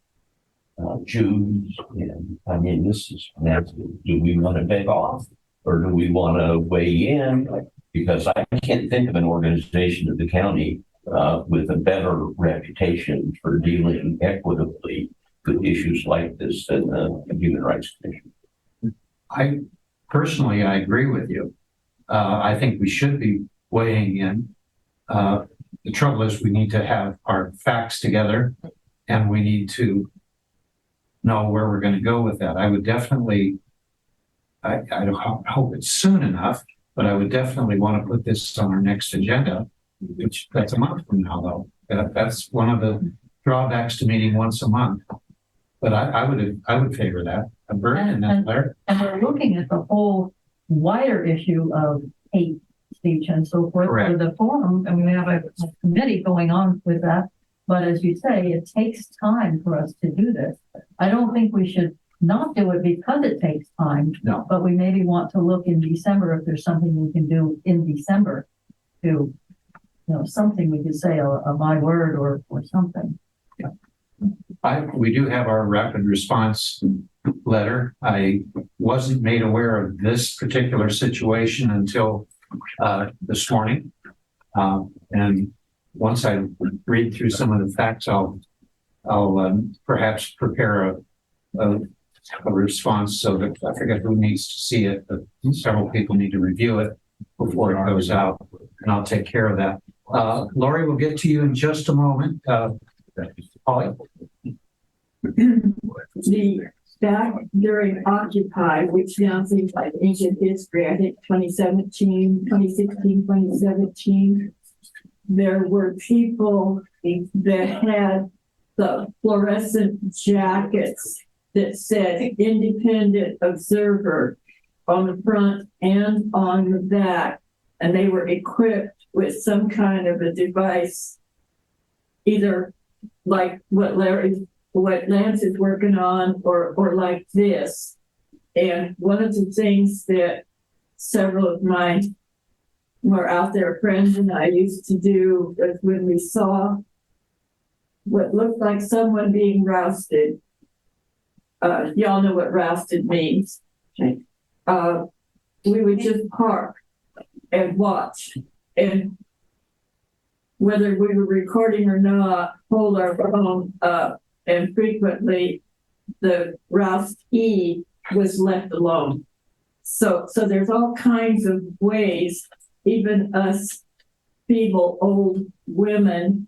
Jews? And I mean, this is nasty. Do we want to beg off or do we want to weigh in? Because I can't think of an organization in the county with a better reputation for dealing equitably with issues like this than the Human Rights Commission. I agree with you. I think we should be weighing in. The trouble is we need to have our facts together and we need to know where we're going to go with that. I would definitely, I don't hope it's soon enough, but I would definitely want to put this on our next agenda, which that's a month from now, though. That's one of the drawbacks to meeting once a month. But I would favor that. Bert and then Larry. And we're looking at the whole wider issue of hate speech and so forth. Correct. For the forum, and we have a committee going on with that. But as you say, it takes time for us to do this. I don't think we should not do it because it takes time. No. But we maybe want to look in December if there's something we can do in December to, something we could say, a my word or something. We do have our rapid response letter. I wasn't made aware of this particular situation until this morning. And once I read through some of the facts, I'll perhaps prepare a response so that I forget who needs to see it, but several people need to review it before it goes out, and I'll take care of that. Lori, we'll get to you in just a moment. Holly? Back during Occupy, which now seems like ancient history, I think 2016, 2017, there were people that had the fluorescent jackets that said independent observer on the front and on the back, and they were equipped with some kind of a device, either like what Lance is working on, or like this. And one of the things that several of my more out there friends and I used to do was when we saw what looked like someone being rousted. Y'all know what rousted means. Okay. We would just park and watch, and whether we were recording or not, hold our phone up, and frequently the roustee was left alone. So there's all kinds of ways, even us feeble old women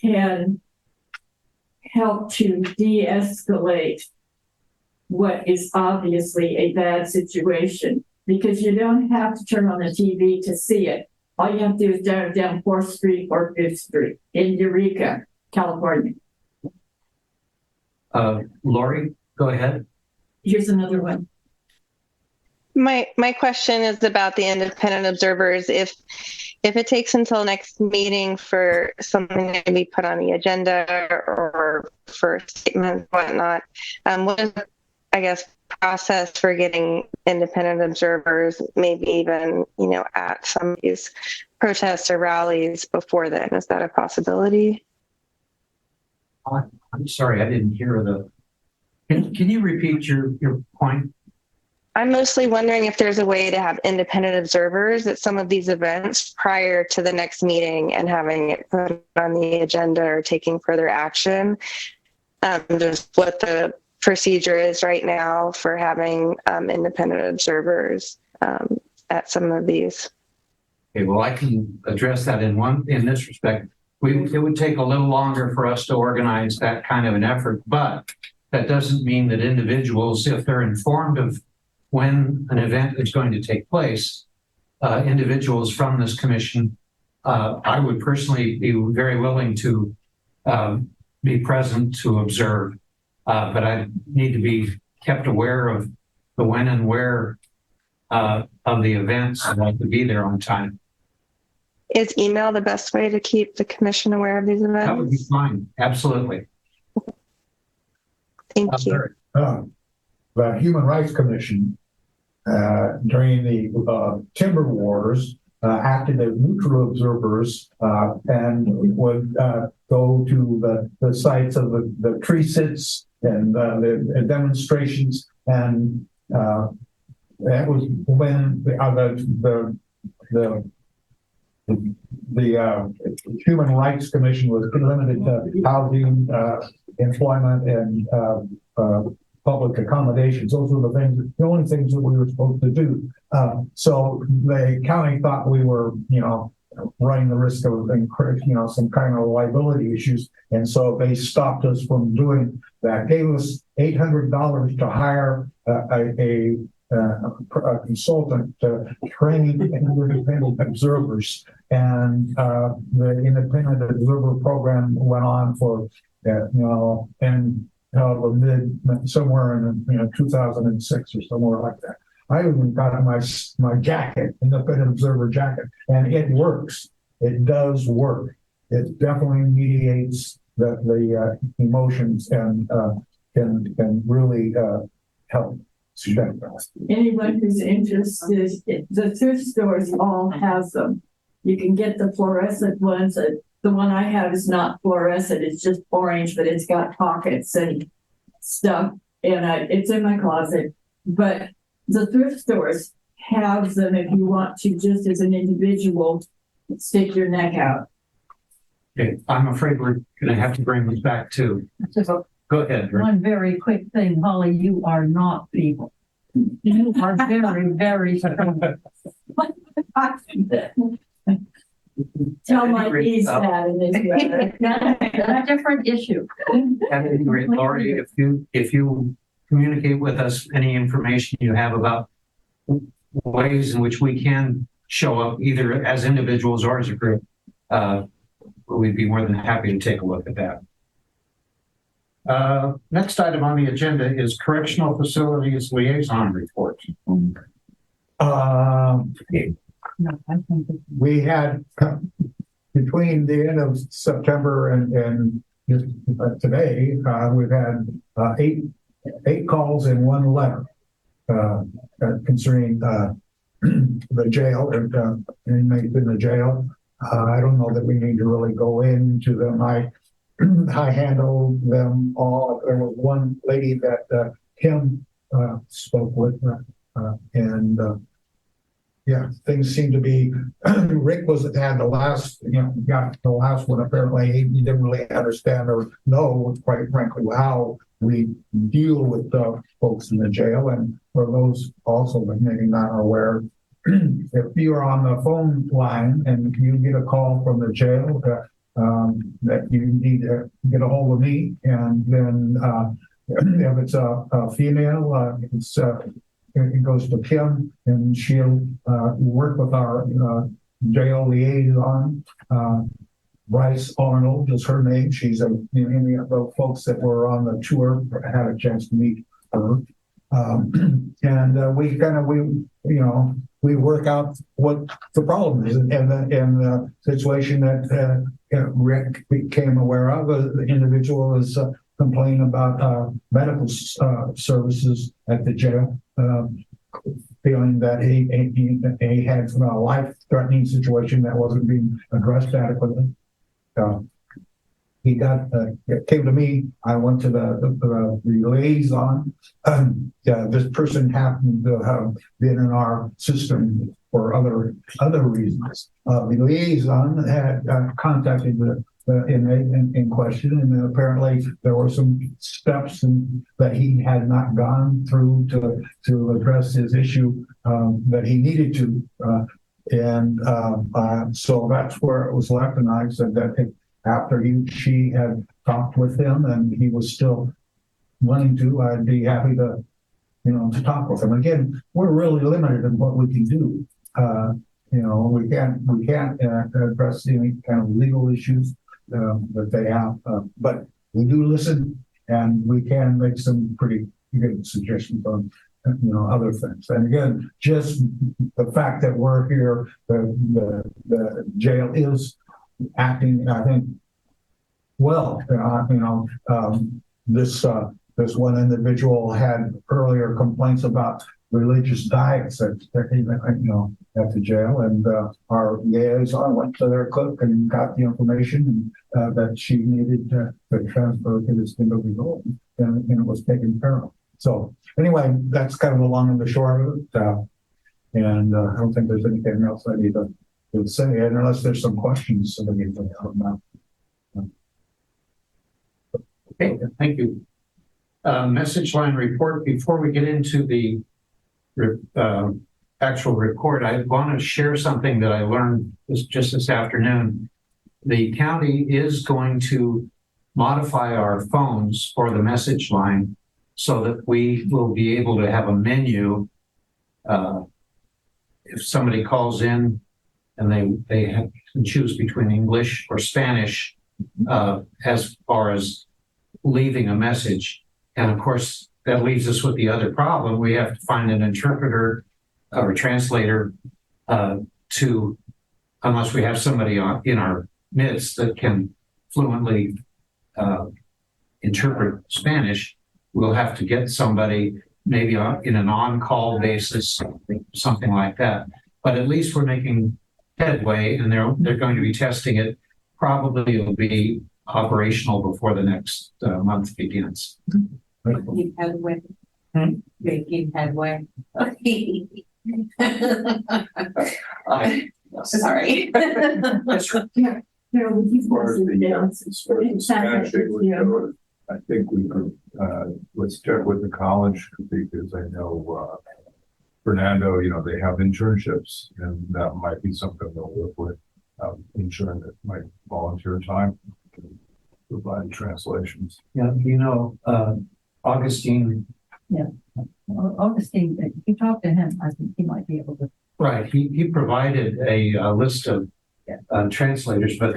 can help to de-escalate what is obviously a bad situation, because you don't have to turn on the TV to see it. All you have to do is drive down 4th Street or 5th Street in Eureka, California. Lori, go ahead. Here's another one. My question is about the independent observers. If it takes until next meeting for something to be put on the agenda or for statements, whatnot, what is the, process for getting independent observers, maybe even, at some of these protests or rallies before then? Is that a possibility? I'm sorry, I didn't hear can you repeat your point? I'm mostly wondering if there's a way to have independent observers at some of these events prior to the next meeting and having it put on the agenda or taking further action. Just what the procedure is right now for having independent observers at some of these. Okay, well, I can address that in this respect. It would take a little longer for us to organize that kind of an effort, but that doesn't mean that individuals, if they're informed of when an event is going to take place, individuals from this commission, I would personally be very willing to be present to observe, but I need to be kept aware of the when and where of the events, and I have to be there on time. Is email the best way to keep the commission aware of these events? That would be fine, absolutely. Thank you. The Human Rights Commission, during the timber wars, acted as neutral observers and would go to the sites of the tree sits and the demonstrations, and that was when the Human Rights Commission was limited to housing, employment, and public accommodations. Those were the only things that we were supposed to do. So the county thought we were, running the risk of, some kind of liability issues. And so they stopped us from doing that. Gave us $800 to hire a consultant to train independent observers. And the independent observer program went on for, and somewhere in 2006 or somewhere like that. I even got my jacket, independent observer jacket, and it works. It does work. It definitely mediates the emotions and can really help. Anyone who's interested, the thrift stores all have them. You can get the fluorescent ones. The one I have is not fluorescent. It's just orange, but it's got pockets and stuff. And it's in my closet. But the thrift stores have them if you want to, just as an individual, stick your neck out. Okay, I'm afraid we're going to have to bring this back to. Go ahead. Rick. One very quick thing, Holly, you are not people. You are very, very strong. Tell my niece that in this That's a different issue. At any rate, Lori, if you communicate with us any information you have about ways in which we can show up either as individuals or as a group, we'd be more than happy to take a look at that. Next item on the agenda is Correctional Facilities Liaison Report. We had, between the end of September and today, we've had eight calls and one letter concerning the jail and inmates in the jail. I don't know that we need to really go into them. I handled them all. There was one lady that Kim spoke with, and yeah, things seem to be. Rick had the last, got the last one. Apparently, he didn't really understand or know, quite frankly, how we deal with the folks in the jail. And for those also that maybe not aware, if you are on the phone line and you get a call from the jail that you need to get a hold of me, and then if it's a female, it goes to Kim, and she'll work with our jail liaison. Bryce Arnold is her name. She's any of the folks that were on the tour had a chance to meet her. And we work out what the problem is, and the situation that Rick became aware of. The individual is complaining about medical services at the jail, feeling that he had a life-threatening situation that wasn't being addressed adequately. it came to me, I went to the liaison. Yeah, this person happened to have been in our system for other reasons. The liaison had contacted the inmate in question, and apparently there were some steps that he had not gone through to address his issue that he needed to. So that's where it was left, and I said that after she had talked with him and he was still wanting to, I'd be happy to, to talk with him. Again, we're really limited in what we can do. We can't address any kind of legal issues that they have, but we do listen, and we can make some pretty good suggestions on other things. And again, just the fact that we're here, the jail is acting, I think, well. This one individual had earlier complaints about religious diets at the jail, and our liaison went to their cook and got the information that she needed to transfer to this individual, and it was taken care of. So anyway, that's kind of the long and the short of it. And I don't think there's anything else I need to say, and unless there's some questions somebody can think about. Okay, thank you. Message line report. Before we get into the actual report, I want to share something that I learned just this afternoon. The county is going to modify our phones for the message line so that we will be able to have a menu. If somebody calls in and they can choose between English or Spanish as far as leaving a message. And of course, that leaves us with the other problem. We have to find an interpreter or translator unless we have somebody in our midst that can fluently interpret Spanish, we'll have to get somebody maybe in an on-call basis, something like that. But at least we're making headway, and they're going to be testing it. Probably it'll be operational before the next month begins. Making headway. Making headway. Sorry. Carol, would you As far as pass it down? as far as the Spanish English goes, I think we could, let's check with the college, because I know, Fernando, they have internships, and that might be something they'll work with, ensuring that might volunteer time to provide translations. Yeah, Augustine. Yeah. Augustine, if you talk to him, I think he might be able to. Right, he provided a list of translators, but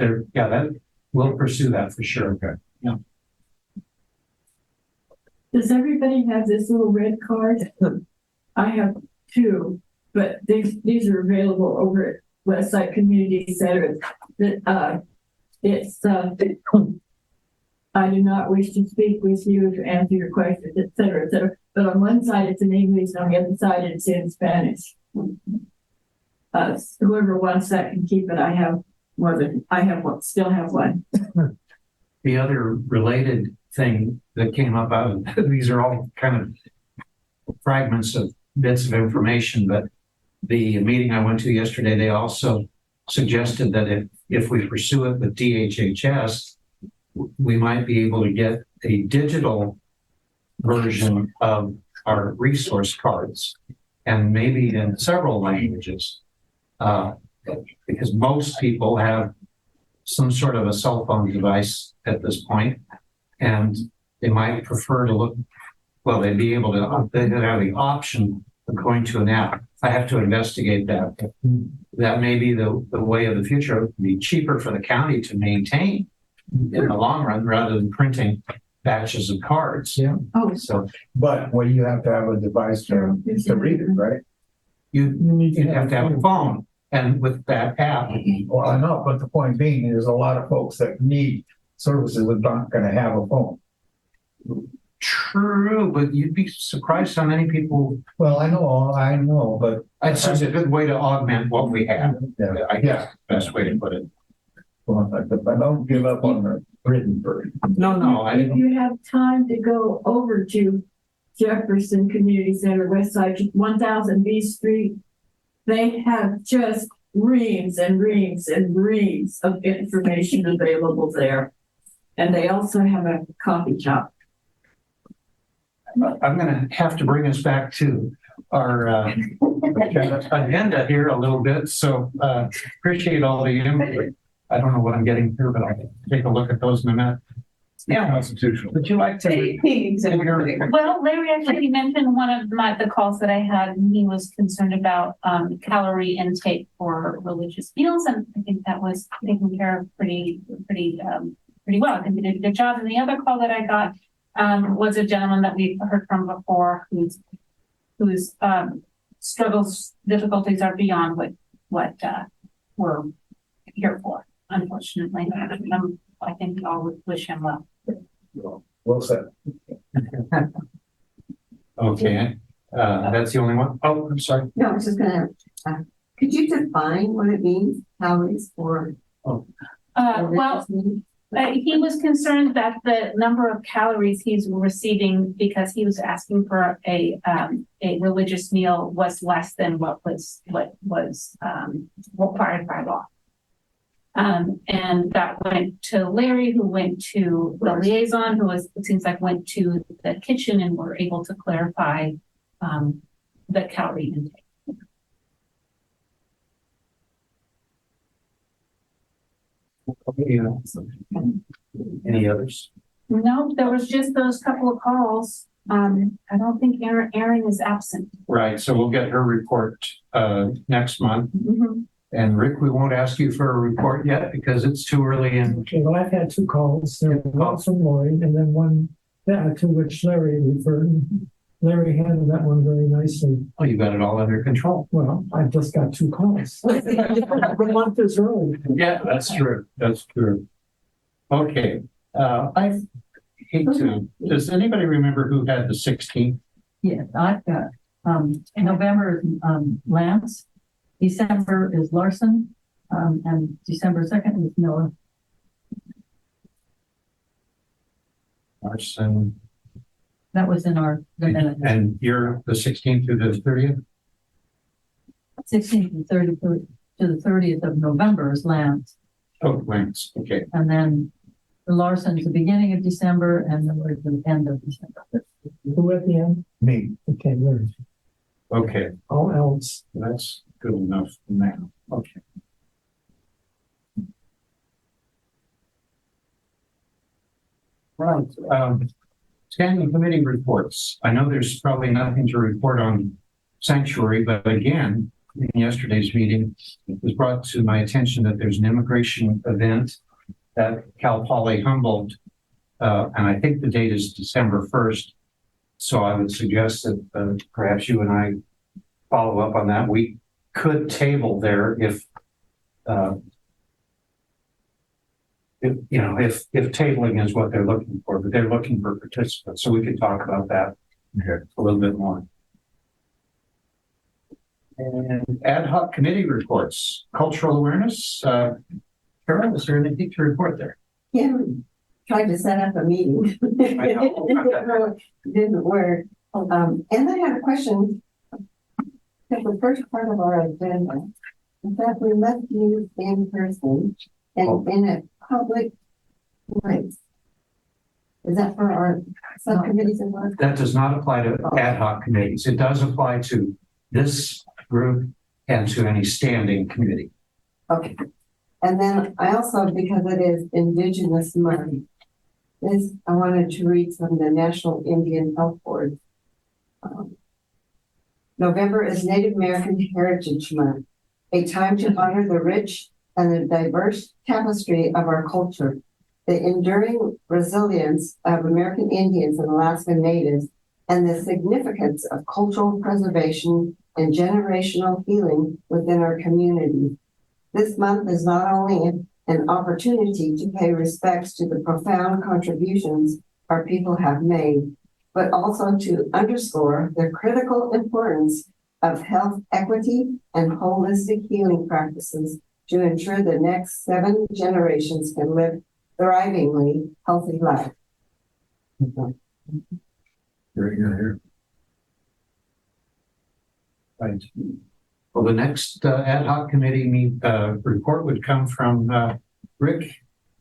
we'll pursue that for sure. Okay. Yeah. Does everybody have this little red card? I have two, but these are available over at Westside Community Center. I do not wish to speak with you to answer your questions, et cetera, et cetera. But on one side it's in English, and on the other side it's in Spanish. Whoever wants that can keep it. Still have one. The other related thing that came up out of these are all kind of fragments of bits of information, but the meeting I went to yesterday, they also suggested that if we pursue it with DHHS, we might be able to get a digital version of our resource cards, and maybe in several languages, because most people have some sort of a cell phone device at this point, and they might prefer to look, well, they'd have the option of going to an app. I have to investigate that. That may be the way of the future. It would be cheaper for the county to maintain in the long run rather than printing batches of cards. Yeah. Oh, So, But you have to have a device to read it, right? you have to have a phone, and with that app. Well, I know, but the point being is a lot of folks that need services are not going to have a phone. True, but you'd be surprised how many people. Well, I know, but It's just a good way to augment what we have. I guess the best way to put it. but I don't give up on written for it. No, I If didn't. you have time to go over to Jefferson Community Center, West Side, 1000 B Street, they have just reams and reams and reams of information available there. And they also have a coffee shop. I'm gonna have to bring us back to our agenda here a little bit, so appreciate all the input. I don't know what I'm getting here, but I'll take a look at those in a minute. Yeah, Constitutional. would you like to? Well, Larry actually mentioned one of the calls that I had, and he was concerned about calorie intake for religious meals, and I think that was taken care of pretty well. I think they did a good job. And the other call that I got was a gentleman that we've heard from before, whose struggles, difficulties are beyond what we're here for, unfortunately. I think we all would wish him well. Well said. Okay, that's the only one. Oh, I'm sorry. No, I was just gonna, could you define what it means, calories for? Well, he was concerned that the number of calories he's receiving, because he was asking for a religious meal, was less than what was required by law. And that went to Larry, who went to the liaison, it seems like went to the kitchen, and were able to clarify the calorie intake. Any others? No, there was just those couple of calls. I don't think Erin is absent. Right, so we'll get her report next month. Mhm. And Rick, we won't ask you for a report yet because it's too early in. Okay, well, I've had two calls, one from Lori and then one to which Larry referred. Larry handled that one very nicely. Oh, you got it all under control. Well, I've just got two calls. The month is early. Yeah, that's true. That's true. Okay, I hate to, does anybody remember who had the 16th? Yes, I've got, November is, Lance, December is Larson, and December 2nd is Miller. Larson, That was in the minutes. and you're the 16th through the 30th? 16th and 30th to the 30th of November is Lance. Oh, Lance, okay. And then the Larson's the beginning of December and Miller is the end of December. Who at the end? Me. Okay, Larry. Okay, All else. that's good enough now. Okay. Right, standing committee reports. I know there's probably nothing to report on sanctuary, but again, in yesterday's meeting, it was brought to my attention that there's an immigration event at Cal Poly Humboldt, and I think the date is December 1st. So I would suggest that perhaps you and I follow up on that. We could table there if tabling is what they're looking for, but they're looking for participants, so we could talk about that a little bit more. And ad hoc committee reports, cultural awareness. Carol, is there anything to report there? Yeah, we tried to set up a meeting. I know. Didn't work. And I had a question. The first part of our agenda is that we must meet in person and in a public place. Is that for our subcommittees and what? That does not apply to ad hoc committees. It does apply to this group and to any standing committee. Okay. And then I also, because it is Indigenous Month, I wanted to read from the National Indian Health Board. November is Native American Heritage Month, a time to honor the rich and the diverse tapestry of our culture, the enduring resilience of American Indians and Alaska Natives, and the significance of cultural preservation and generational healing within our community. This month is not only an opportunity to pay respects to the profound contributions our people have made, but also to underscore the critical importance of health equity and holistic healing practices to ensure the next 7 generations can live thrivingly healthy life. Here. Right. Well, the next ad hoc committee report would come from Rick,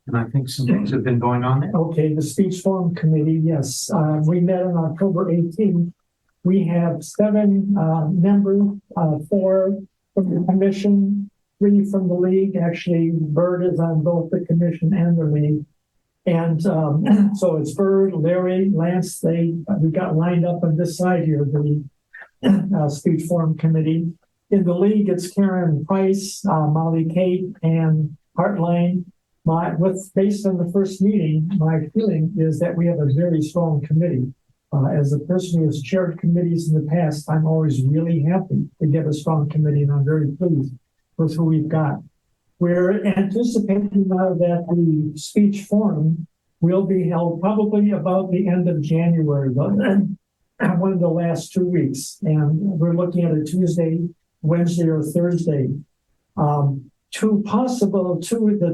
and I think some things have been going on there. Okay, the speech forum committee, yes, we met on October 18th. We have 7 members, 4 from the commission, 3 from the league. Actually, Bird is on both the commission and the league. And so it's Bird, Larry, Lance, we got lined up on this side here, the speech forum committee. In the league, it's Karen Price, Molly Kate, and Hartline. Based on the first meeting, my feeling is that we have a very strong committee. As a person who has chaired committees in the past, I'm always really happy to get a strong committee, and I'm very pleased with who we've got. We're anticipating now that the speech forum will be held probably about the end of January, one of the last 2 weeks. And we're looking at a Tuesday, Wednesday, or Thursday. The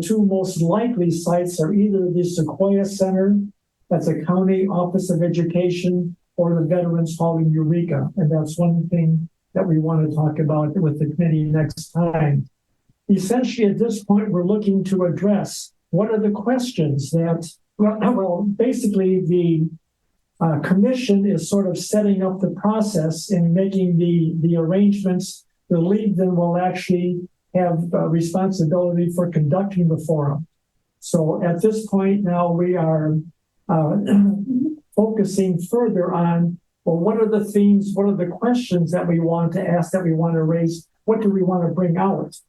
two most likely sites are either the Sequoia Center, that's a county office of education, or the Veterans Hall in Eureka. And that's one thing that we want to talk about with the committee next time. Essentially, at this point, we're looking to address what are the questions that, basically the commission is sort of setting up the process and making the arrangements. The league then will actually have responsibility for conducting the forum. So at this point now, we are focusing further on, well, what are the themes, what are the questions that we want to ask, that we want to raise, what do we want to bring out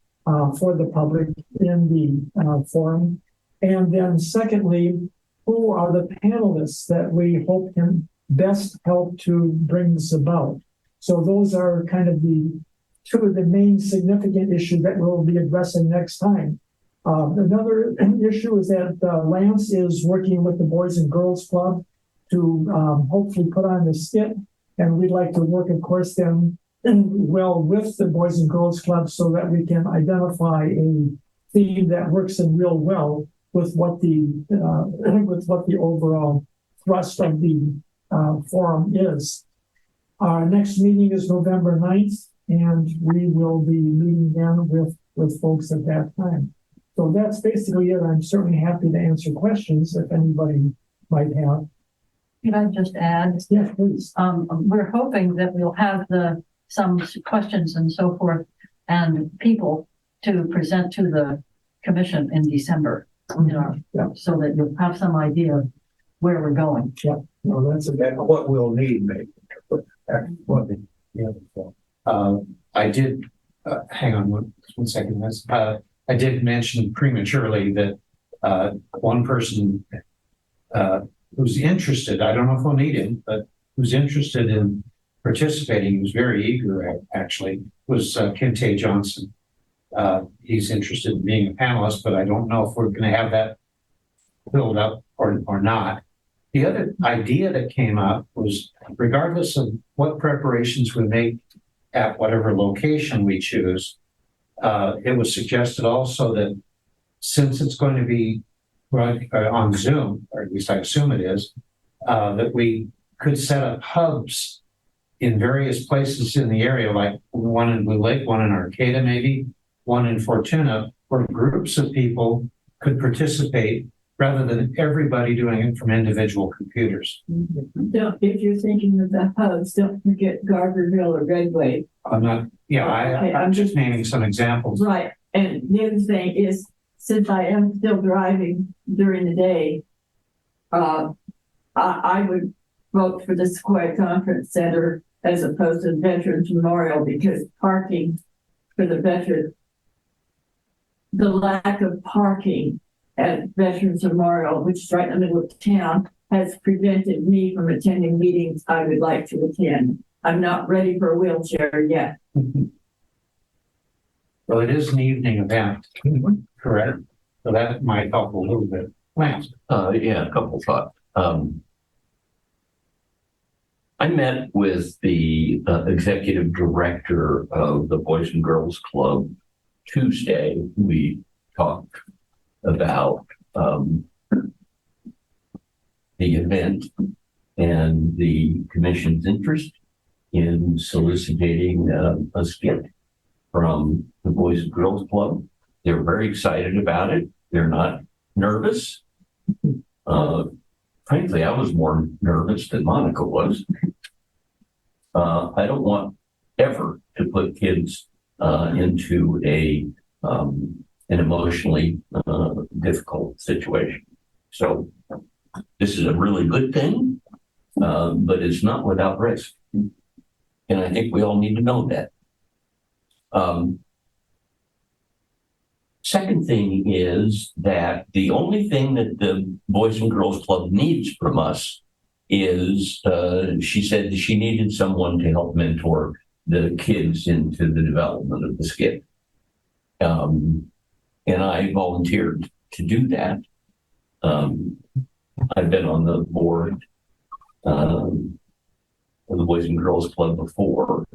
for the public in the forum? And then secondly, who are the panelists that we hope can best help to bring this about? So those are kind of the 2 of the main significant issues that we'll be addressing next time. Another issue is that Lance is working with the Boys and Girls Club to hopefully put on the skit, and we'd like to work, of course, then well with the Boys and Girls Club so that we can identify a theme that works in real well with what the overall thrust of the forum is. Our next meeting is November 9th, and we will be meeting then with folks at that time. So that's basically it. I'm certainly happy to answer questions if anybody might have. Can I just add? Yes, please. We're hoping that we'll have some questions and so forth and people to present to the commission in December, so that you'll have some idea of where we're going. Yeah, no, that's what we'll need, maybe. I did, hang on one second. I did mention prematurely that one person who's interested, I don't know if we'll need him, but who's interested in participating, who's very eager actually, was Kente Johnson. He's interested in being a panelist, but I don't know if we're going to have that filled up or not. The other idea that came up was, regardless of what preparations we make at whatever location we choose, it was suggested also that since it's going to be on Zoom, or at least I assume it is, that we could set up hubs in various places in the area, like one in Blue Lake, one in Arcata maybe, one in Fortuna, where groups of people could participate rather than everybody doing it from individual computers. If you're thinking of the hubs, don't forget Garberville or Redway. I'm just naming some examples. Right. And the other thing is, since I am still driving during the day, I would vote for the Sequoia Conference Center as opposed to Veterans Memorial, because parking for the veterans, the lack of parking at Veterans Memorial, which is right in the middle of town, has prevented me from attending meetings I would like to attend. I'm not ready for a wheelchair yet. Well, it is an evening event, correct? So that might help a little bit. Lance? Yeah, a couple thoughts. I met with the executive director of the Boys and Girls Club Tuesday. We talked about the event and the commission's interest in soliciting a skit from the Boys and Girls Club. They're very excited about it. They're not nervous. Frankly, I was more nervous than Monica was. I don't want ever to put kids into an emotionally difficult situation. So this is a really good thing, but it's not without risk. And I think we all need to know that. Second thing is that the only thing that the Boys and Girls Club needs from us is, she said that she needed someone to help mentor the kids into the development of the skit. And I volunteered to do that. I've been on the board of the Boys and Girls Club before,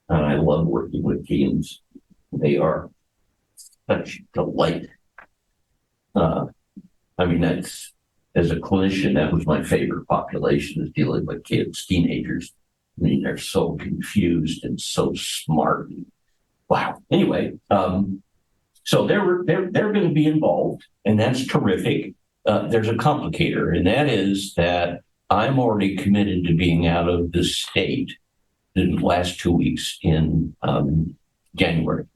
and I love working with teens. They are such delight. I mean, that's, as a clinician, that was my favorite population, is dealing with kids, teenagers. I mean, they're so confused and so smart. Wow. Anyway, so they're going to be involved, and that's terrific. There's a complicator, and that is that I'm already committed to being out of the state the last 2 weeks in January.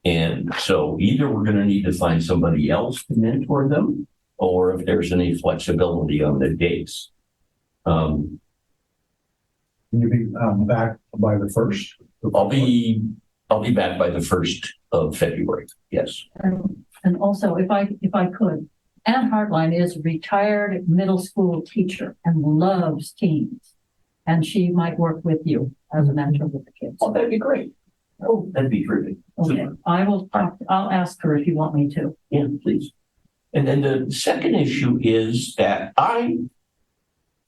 And so either we're going to need to find somebody else to mentor them, or if there's any flexibility on the dates. Can you be back by the 1st? I'll be back by the 1st of February. Yes. And also, if I could, Ann Hartline is a retired middle school teacher and loves teens. And she might work with you as a mentor with the kids. Oh, that'd be great. Oh, that'd be terrific. Okay, I'll ask her if you want me to. Yeah, please. And then the second issue is that I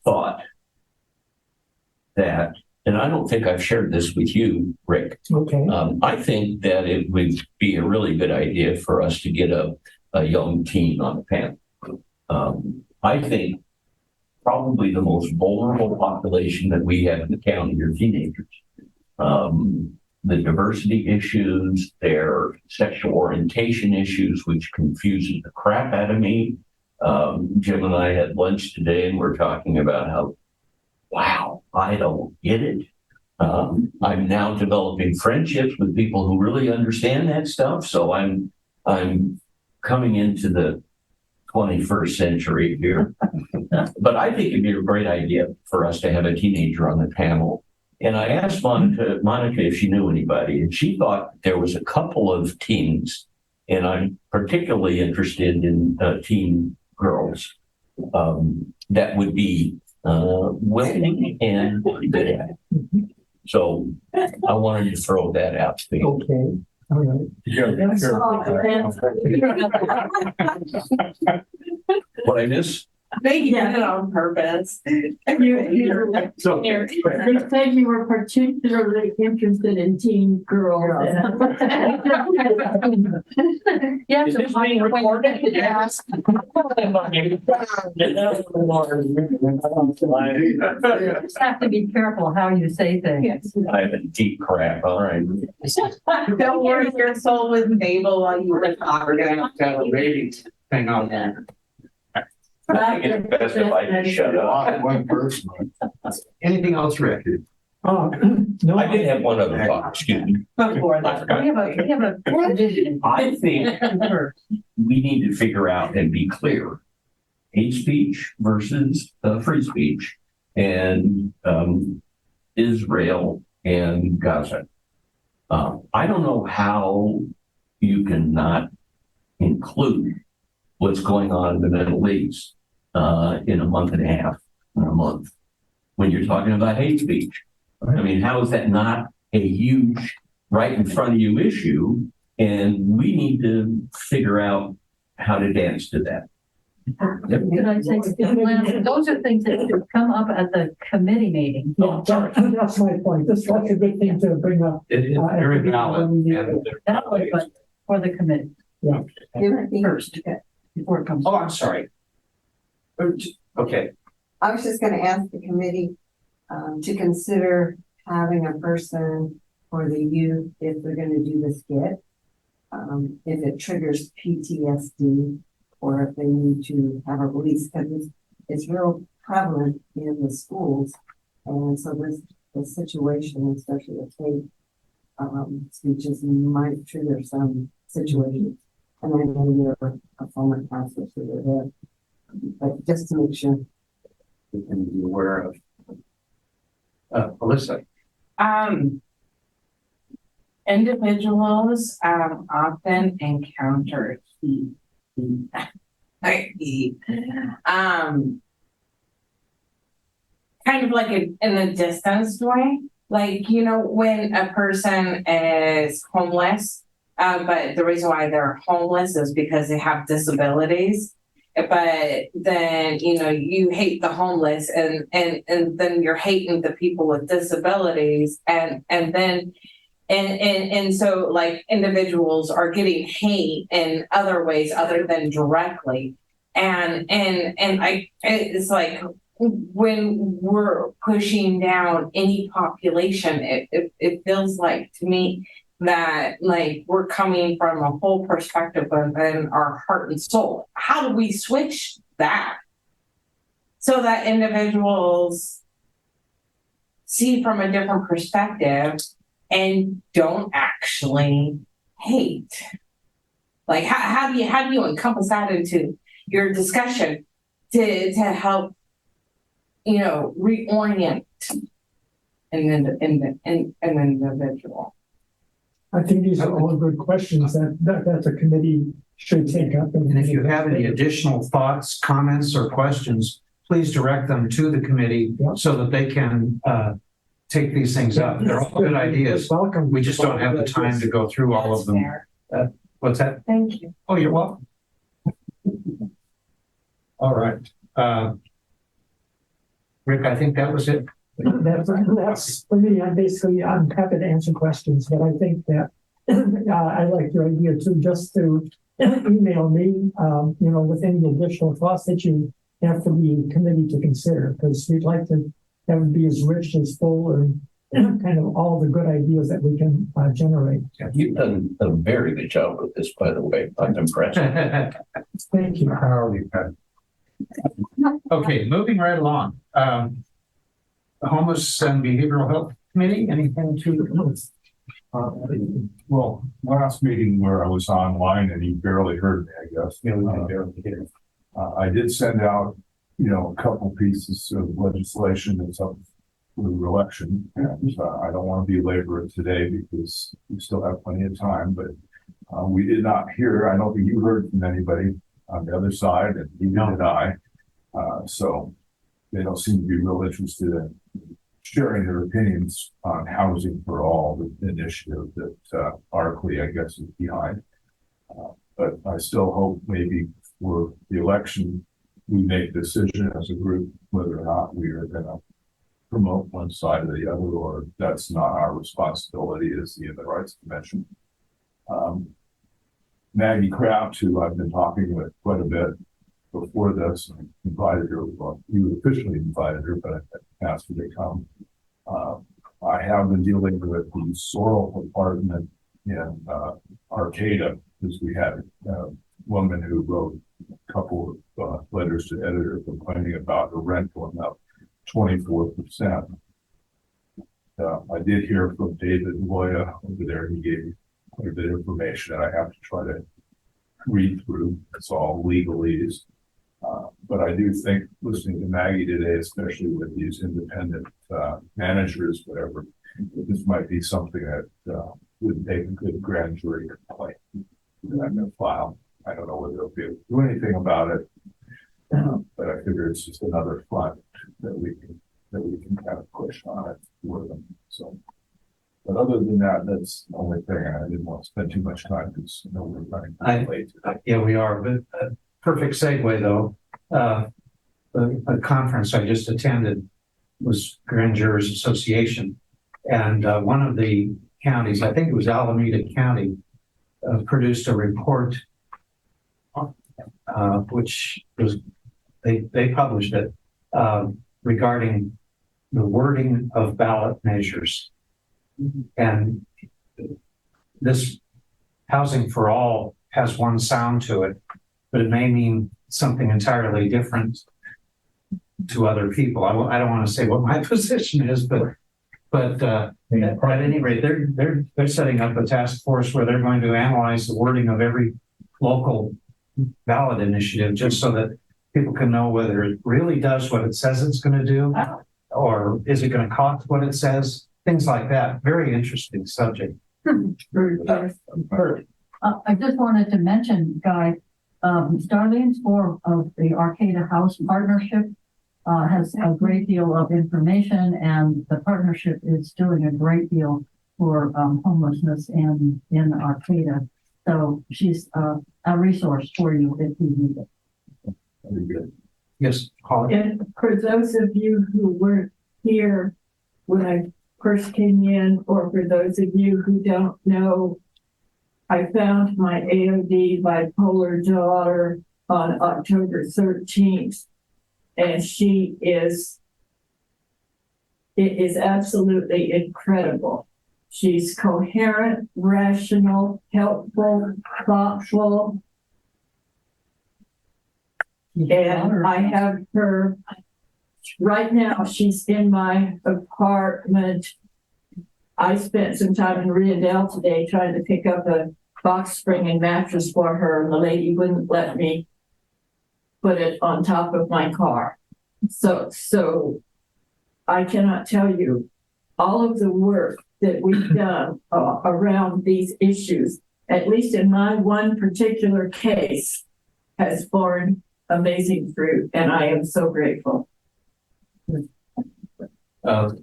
thought that, and I don't think I've shared this with you, Rick. Okay. I think that it would be a really good idea for us to get a young teen on the panel. I think probably the most vulnerable population that we have in the county are teenagers. The diversity issues, their sexual orientation issues, which confuses the crap out of me. Jim and I had lunch today, and we're talking about how, wow, I don't get it. I'm now developing friendships with people who really understand that stuff. So I'm coming into the 21st century here. But I think it'd be a great idea for us to have a teenager on the panel. And I asked Monica if she knew anybody, and she thought there was a couple of teens, and I'm particularly interested in teen girls that would be willing and good at it. So I wanted to throw that out to you. Okay. All right. What I miss? They did it on purpose. You said you were particularly interested in teen girls. Yeah, Is this being recorded? Yes. You just have to be careful how you say things. I'm a deep crap. All right. Don't worry your soul with Mabel while you were talking. Hang on there. I think it's best if I just shut up. One person. Anything else, Rick? No, I did have one other thought, excuse me. Before that. We have a vision. I think we need to figure out and be clear, hate speech versus free speech, and Israel and Gaza. I don't know how you can not include what's going on in the Middle East in a month and a half or a month when you're talking about hate speech. I mean, how is that not a huge right in front of you issue? And we need to figure out how to dance to that. Could I say, Lance, those are things that should come up at the committee meeting. yeah, that's my point. That's a good thing to bring up. It is very valid. And That way, but for the committee. You would be- First. before it comes. Oh, I'm sorry. Okay, I was just gonna ask the committee, to consider having a person for the youth if they're gonna do the skit. If it triggers PTSD or if they need to have a release, because it's real prevalent in the schools. And so the situation, especially with hate, speeches might trigger some situations. And I know you're a former counselor, so you're there. But just to make sure. we can be aware of. Alyssa, Individuals often encounter heat. Kind of like in a distanced way. Like, you know, when a person is homeless, but the reason why they're homeless is because they have disabilities. But then, you know, you hate the homeless and then you're hating the people with disabilities and so like individuals are getting hate in other ways other than directly. And it's like when we're pushing down any population, it feels like to me that like we're coming from a whole perspective within our heart and soul. How do we switch that so that individuals see from a different perspective and don't actually hate? Like how do you encompass that into your discussion to help, you know, reorient an individual? I think these are all good questions that the committee should take up. and if you have any additional thoughts, comments, or questions, please direct them to the committee so that they can take these things up. They're all good ideas. Welcome. We just don't have the time to go through all of them. What's that? Thank you. Oh, you're welcome. All right. Rick, I think that was it. That's for me. I'm happy to answer questions, but I think that I like your idea too, just to email me, you know, with any additional thoughts that you have for the committee to consider, because we'd like to have it be as rich, as full, and kind of all the good ideas that we can generate. You've done a very good job with this, by the way. I'm impressed. Thank you. Okay, moving right along. The Homeless and Behavioral Health Committee, anything to? Well, last meeting where I was online and you barely heard me, I guess. Yeah, we can barely hear. I did send out, you know, a couple pieces of legislation that's up for election. And I don't want to belabor it today because we still have plenty of time, but we did not hear, I don't think you heard from anybody on the other side, and neither did I. So they don't seem to be real interested in sharing their opinions on housing for all, the initiative that Arkley, I guess, is behind. But I still hope maybe for the election, we make a decision as a group whether or not we are going to promote one side or the other, or that's not our responsibility as the Human Rights Commission. Maggie Kraft, who I've been talking with quite a bit before this, I invited her, well, you officially invited her, but I asked her to come. I have been dealing with the Sorrel Department in Arcata, because we had a woman who wrote a couple of letters to editor complaining about the rent going up 24%. I did hear from David Loya over there. He gave me quite a bit of information that I have to try to read through. It's all legalese. But I do think listening to Maggie today, especially with these independent managers, whatever, this might be something that would make a good grand jury complaint that I'm going to file. I don't know whether they'll be able to do anything about it, but I figure it's just another front that we can kind of push on it for them. So, but other than that, that's the only thing. I didn't want to spend too much time because I know we're running late. Yeah, we are, but perfect segue though. A conference I just attended was Grand Jurors Association, and one of the counties, I think it was Alameda County, produced a report which was, they published it, regarding the wording of ballot measures. And this housing for all has one sound to it, but it may mean something entirely different to other people. I don't want to say what my position is, but at any rate, they're setting up a task force where they're going to analyze the wording of every local ballot initiative, just so that people can know whether it really does what it says it's going to do, or is it going to cost what it says, things like that. Very interesting subject. I just wanted to mention, Guy, Starlene's form of the Arcata House Partnership has a great deal of information, and the partnership is doing a great deal for homelessness in Arcata. So she's a resource for you if you need it. Very good. Yes, Holly? And for those of you who weren't here when I first came in, or for those of you who don't know, I found my AOD bipolar daughter on October 13th, and it is absolutely incredible. She's coherent, rational, helpful, thoughtful. And I have her right now. She's in my apartment. I spent some time in Riadel today trying to pick up a box spring and mattress for her, and the lady wouldn't let me put it on top of my car. So I cannot tell you all of the work that we've done around these issues, at least in my one particular case, has borne amazing fruit, and I am so grateful.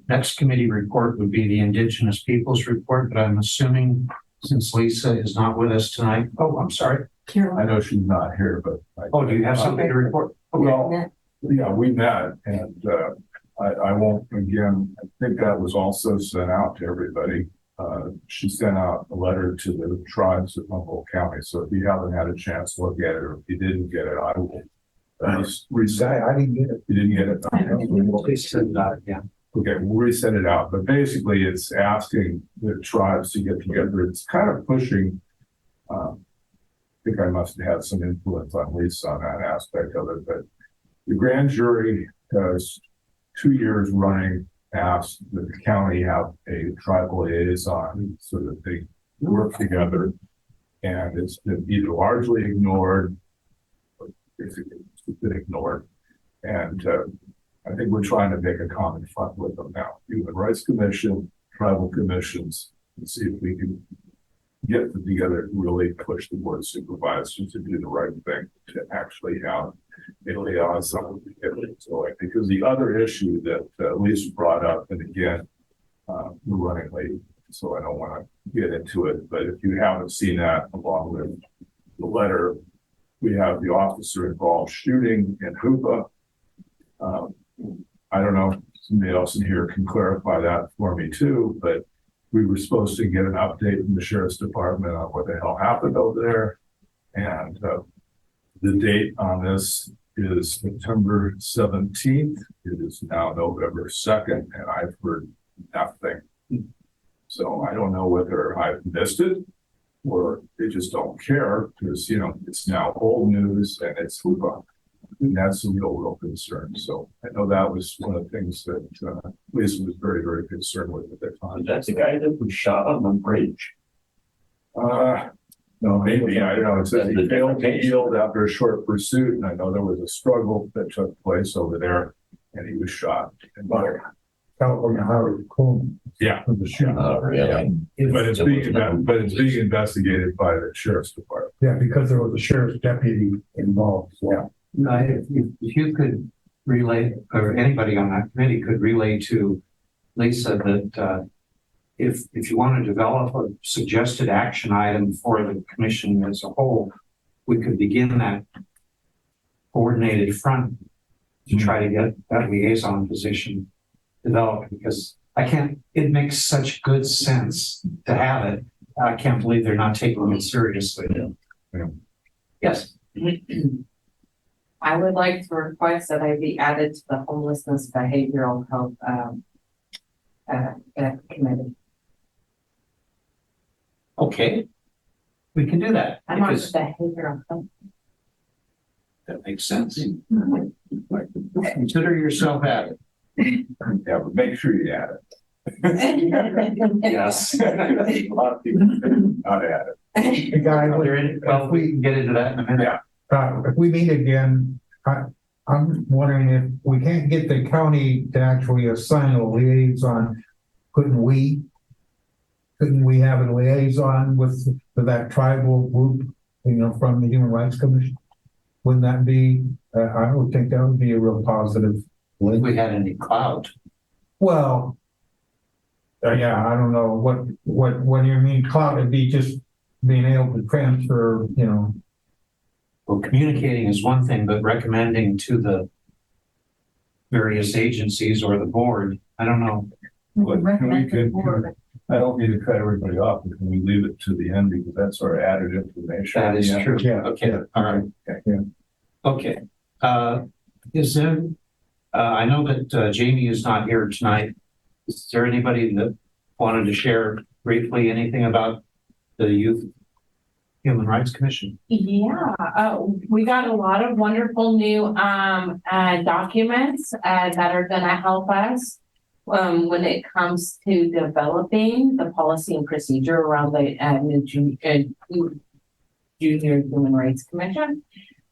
Next committee report would be the Indigenous Peoples report, but I'm assuming since Lisa is not with us tonight. Oh, I'm sorry. I know she's not here, but. Do you have something to report? Well, yeah, we met, and I won't, again, I think that was also sent out to everybody. She sent out a letter to the tribes of Humboldt County. So if you haven't had a chance to look at it, or if you didn't get it, I will resend. I didn't get it. You didn't get it? Please send that, yeah. Okay, we'll resend it out. But basically, it's asking the tribes to get together. It's kind of pushing. I think I must have had some influence on Lisa on that aspect of it. But the grand jury has 2 years running asked that the county have a tribal liaison so that they work together. And it's been either largely ignored or basically it's been ignored. And I think we're trying to make a common front with them now. Human Rights Commission, tribal commissions, and see if we can get them together and really push the board of supervisors to do the right thing, to actually have a liaison. So because the other issue that Lisa brought up, and again, we're running late, so I don't want to get into it, but if you haven't seen that along with the letter, we have the officer involved shooting in Hoopa. I don't know if somebody else in here can clarify that for me too, but we were supposed to get an update from the sheriff's department on what the hell happened over there. And the date on this is September 17th. It is now November 2nd, and I've heard nothing. So I don't know whether I've missed it or they just don't care because, you know, it's now old news and it's Hoopa. And that's a real concern. So I know that was one of the things that Lisa was very, very concerned with at that time. That's the guy that was shot on the bridge. No, maybe, I don't know. It says he failed to yield after a short pursuit. And I know there was a struggle that took place over there and he was shot. California Highway Code. Yeah. For the shooting. Really? But it's being investigated by the sheriff's department. Yeah, because there was a sheriff's deputy involved. Yeah. If you could relay, or anybody on that committee could relay to Lisa that if you want to develop a suggested action item for the commission as a whole, we could begin that coordinated front to try to get that liaison position developed, because it makes such good sense to have it. I can't believe they're not taking it seriously. Yeah. Yes. I would like to request that I be added to the homelessness behavioral health, committee. Okay. We can do that. I'm on because behavioral health. that makes sense. Consider yourself added. Yeah, but make sure you add it. Yes. A lot of people not add it. Hey, guys, Well, we can get into that in a minute. Yeah. if we meet again, I'm wondering if we can't get the county to actually assign a liaison, couldn't we have a liaison with that tribal group, from the Human Rights Commission? Wouldn't that be, I would think that would be a real positive. If we had any clout. Well, yeah, I don't know what do you mean cloud? It'd be just being able to transfer, Well, communicating is one thing, but recommending to the various agencies or the board, I don't know. But Recommend to the board. I don't mean to cut everybody off, but can we leave it to the end because that's our added information? That is Yeah. true. Yeah. Okay, all right. Yeah. Okay. Is there, I know that Jamie is not here tonight. Is there anybody that wanted to share briefly anything about the Youth Human Rights Commission? Yeah, we got a lot of wonderful new documents that are gonna help us when it comes to developing the policy and procedure around the new Junior Human Rights Commission.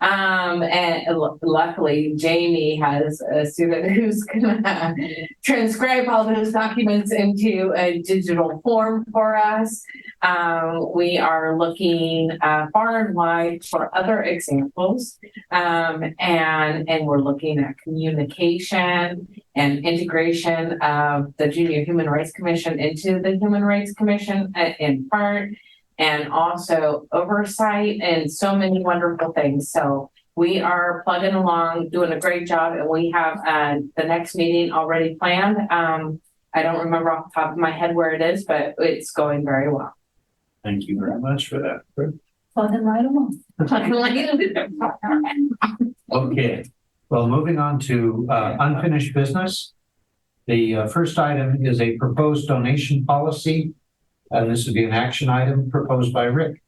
And luckily Jamie has a student who's gonna transcribe all those documents into a digital form for us. We are looking far and wide for other examples. And we're looking at communication and integration of the Junior Human Rights Commission into the Human Rights Commission in part, and also oversight and so many wonderful things. So we are plugging along, doing a great job, and we have the next meeting already planned. I don't remember off the top of my head where it is, but it's going very well. Thank you very much for that. Plugging right along. Okay, well, moving on to unfinished business. The first item is a proposed donation policy. And this would be an action item proposed by Rick.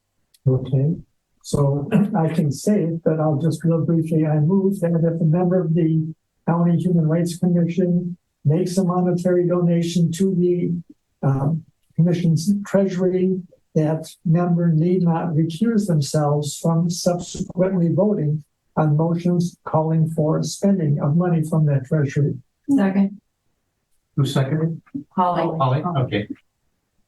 Okay, so I can say it, but I'll just real briefly, I move that if a member of the County Human Rights Commission makes a monetary donation to the commission's treasury, that member need not recuse themselves from subsequently voting on motions calling for spending of money from that treasury. Second. Who seconded? Holly. Holly, okay.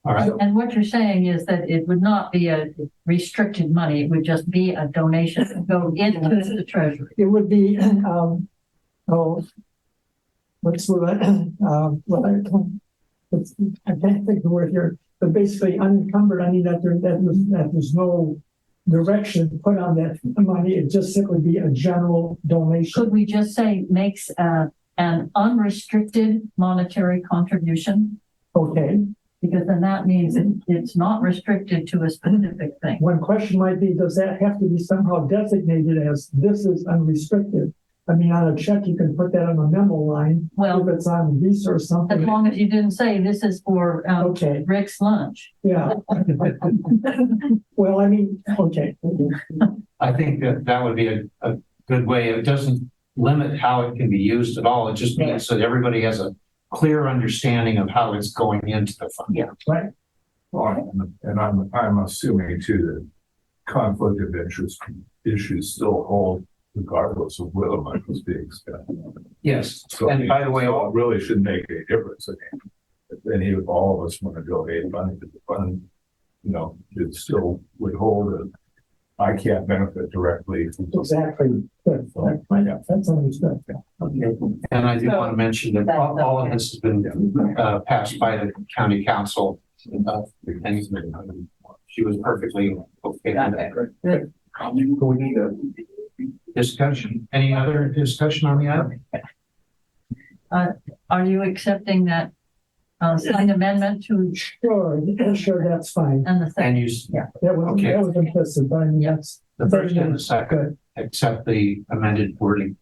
All right, And what you're saying is that it would not be a restricted money, it would just be a donation to go into the treasury. It would be, what's the, I can't think of the word here, but basically unencumbered, I mean, that there's no direction put on that money, it just simply be a general donation. Could we just say makes an unrestricted monetary contribution? Okay, Because then that means it's not restricted to a specific thing. one question might be, does that have to be somehow designated as this is unrestricted? I mean, on a check, you can put that on a memo line, Well, if it's on Visa or as something. long as you didn't say this is for Okay, Rick's lunch. yeah. Well, I mean, okay. I think that would be a good way. It doesn't limit how it can be used at all. It just means that everybody has a clear understanding of how it's going into the fund. Yeah. Right. Well, and I'm assuming too that conflict of interest issues still hold regardless of where the money is being spent. Yes, So and by the way, so it really shouldn't make any difference. I mean, if any of all of us want to donate money to the fund, it still would hold it. I can't benefit directly. Exactly. Good. Right. That's understood. and I do want to mention that all of this has been passed by the county council. And she was perfectly okay with that. Good. Do we need a Discussion. Any other discussion on the item? Are you accepting that signed amendment to Sure, that's fine. and the And second? you, That was implicit, but I mean, The first and the second, except the amended wording.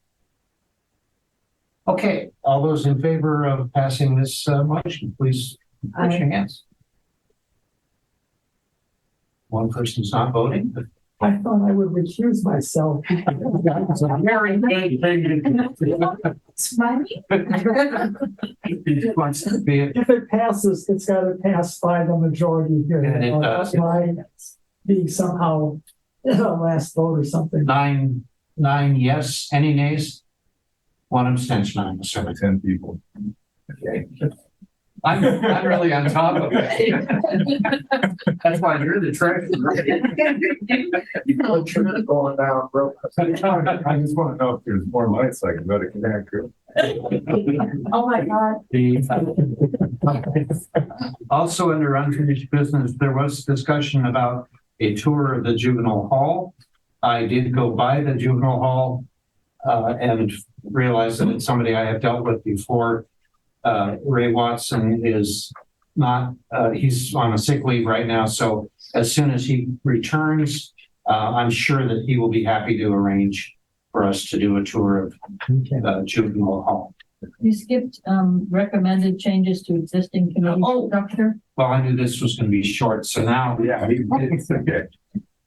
Okay, all those in favor of passing this motion, please put your hands. One person's not voting. I thought I would recuse myself. That's a very good thing. It's funny. He wants to be it. If it passes, it's got to pass by the majority here. And it does. By being somehow last vote or something. Nine yes, any nays? One abstention, I'm assuming. 10 people. Okay. I'm really on top of it. That's why you're the treasurer. Going down, bro. I just want to know if there's more lights I can go to Connect. Oh, my God. Also under unfinished business, there was discussion about a tour of the juvenile hall. I did go by the juvenile hall and realized that it's somebody I have dealt with before. Ray Watson is not, he's on a sick leave right now. So as soon as he returns, I'm sure that he will be happy to arrange for us to do a tour of juvenile hall. You skipped recommended changes to existing committee structure. Well, I knew this was going to be short, so now. Yeah, it's okay.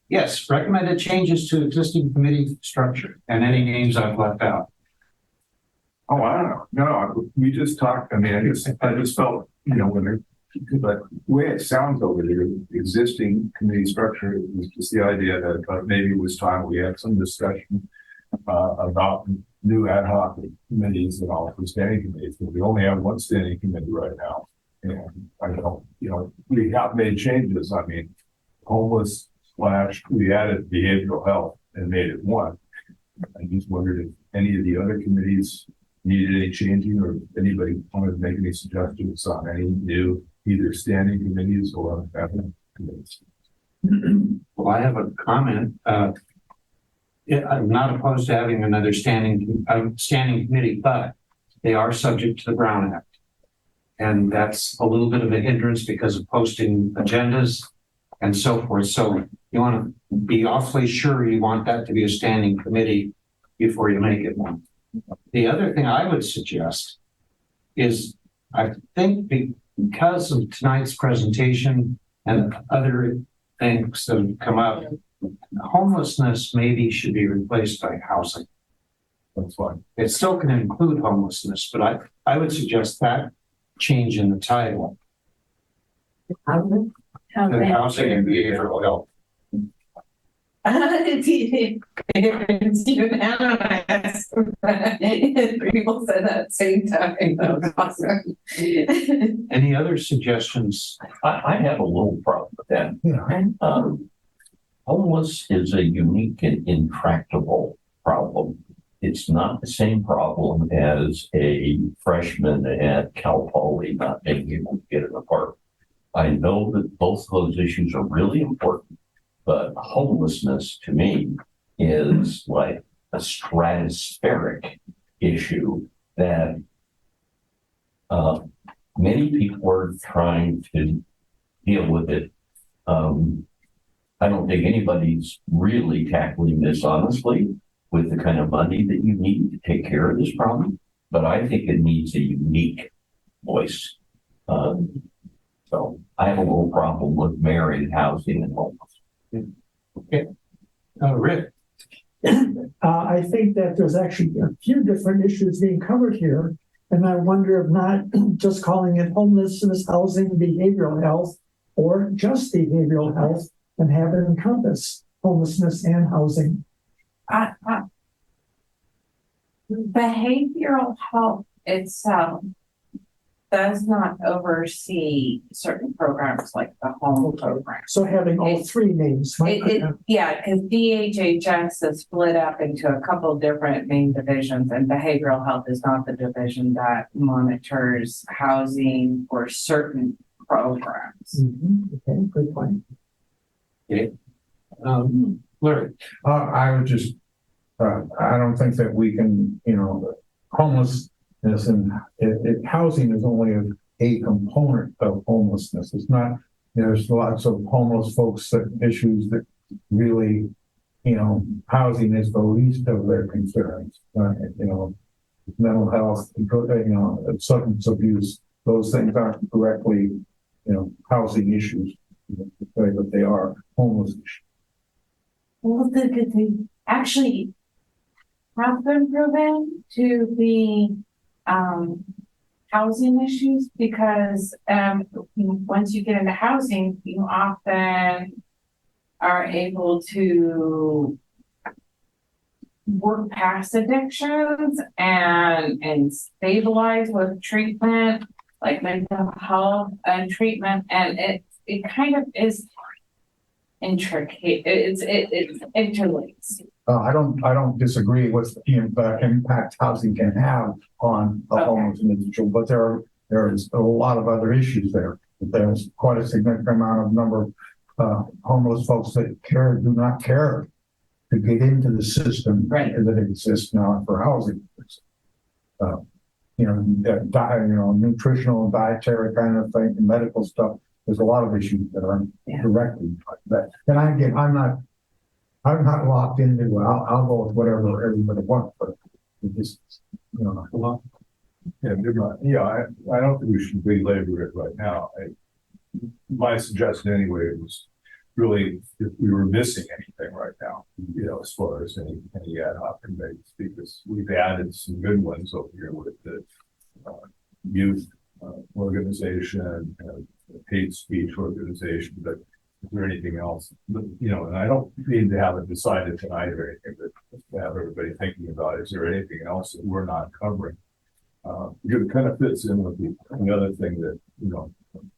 Yes, recommended changes to existing committee structure and any names I've left out. Oh, I don't know. No, we just talked. I mean, I just felt, you know, but the way it sounds over there, the existing committee structure was just the idea that maybe it was time we had some discussion about new ad hoc committees and all for standing committees. We only have one standing committee right now. And I don't, you know, we have made changes. I mean, homeless / we added behavioral health and made it one. I just wondered if any of the other committees needed any changing or if anybody wanted to make any suggestions on any new either standing committees or ad hoc committees. Well, I have a comment. I'm not opposed to having another standing committee, but they are subject to the Brown Act. And that's a little bit of a hindrance because of posting agendas and so forth. So you want to be awfully sure you want that to be a standing committee before you make it one. The other thing I would suggest is, I think because of tonight's presentation and other things that have come up, homelessness maybe should be replaced by housing. That's fine. It still can include homelessness, but I would suggest that change in the title. Housing? The housing and behavioral health. It's unanimous. People said that at the same time. That was awesome. Any other suggestions? I have a little problem with that. Yeah. Homeless is a unique and intractable problem. It's not the same problem as a freshman at Cal Poly not being able to get an apartment. I know that both of those issues are really important, but homelessness to me is like a stratospheric issue that many people are trying to deal with it. I don't think anybody's really tackling this honestly with the kind of money that you need to take care of this problem, but I think it needs a unique voice. So I have a little problem with marrying housing and homeless. Okay. Rick. I think that there's actually a few different issues being covered here. And I wonder if not just calling it homelessness, housing, behavioral health, or just behavioral health and have it encompass homelessness and housing. Behavioral health itself does not oversee certain programs like the home program. So having all three names. Yeah, because DHHS is split up into a couple different main divisions, and behavioral health is not the division that monitors housing for certain programs. Okay, good point. Okay. Larry. I would just, I don't think that we can, homelessness and housing is only a component of homelessness. It's not, there's lots of homeless folks that issues that really housing is the least of their concerns. Mental health, substance abuse, those things aren't directly, housing issues, but they are homeless issues. Well, they actually have been proven to be housing issues because once you get into housing, you often are able to work past addictions and stabilize with treatment, like mental health and treatment, and it kind of is intricate. It interlinks. I don't disagree with the impact housing can have on a homeless individual, but there's a lot of other issues there. There's quite a significant number of homeless folks that do not care to get into the system that exists now for housing. Nutritional and dietary kind of thing, and medical stuff. There's a lot of issues that are directly like that. And I'm not locked into it. I'll go with whatever everybody wants, but it just, Well, I don't think we should belabor it right now. My suggestion anyway was really if we were missing anything right now, as far as any ad hoc committees, because we've added some good ones over here with the youth organization and hate speech organization, but is there anything else? But, and I don't mean to have it decided tonight or anything, but to have everybody thinking about, is there anything else that we're not covering? Because it kind of fits in with the other thing that,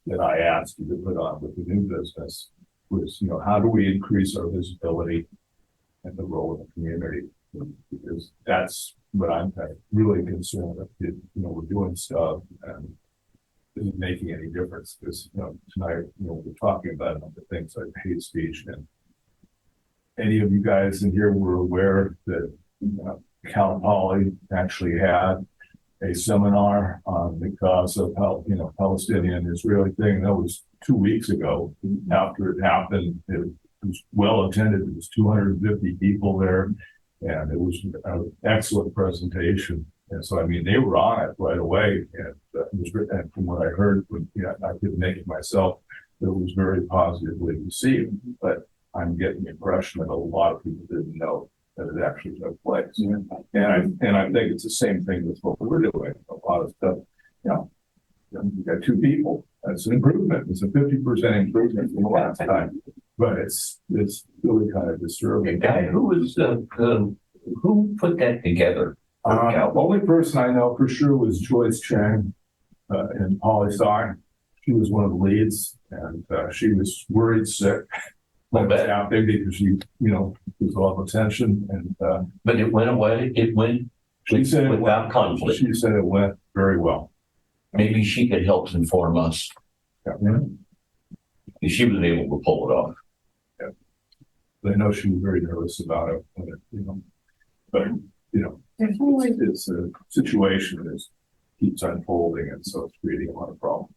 that I asked you to put on with the new business was, how do we increase our visibility and the role of the community? Because that's what I'm kind of really concerned with. We're doing stuff and isn't making any difference because, tonight, we're talking about other things like hate speech. And any of you guys in here were aware that Cal Poly actually had a seminar on the cause of Palestinian-Israeli thing. That was 2 weeks ago. After it happened, it was well attended. There was 250 people there, and it was an excellent presentation. And so, they were on it right away. And and from what I heard, I couldn't make it myself, it was very positively received. But I'm getting the impression that a lot of people didn't know that it actually took place. And I think it's the same thing with what we're doing. A lot of stuff, you got 2 people. That's an improvement. It's a 50% improvement from the last time. But it's really kind of disturbing. Guy, who put that together? Only person I know for sure was Joyce Chang in poli-sci. She was one of the leads, and she was worried sick. Out there because she, was all attention, and but it went away. It went. She said without conflict. She said it went very well. Maybe she could help inform us. Yeah. She was able to pull it off. Yeah. I know she was very nervous about it, but it's a situation that keeps unfolding, and so it's creating a lot of problems.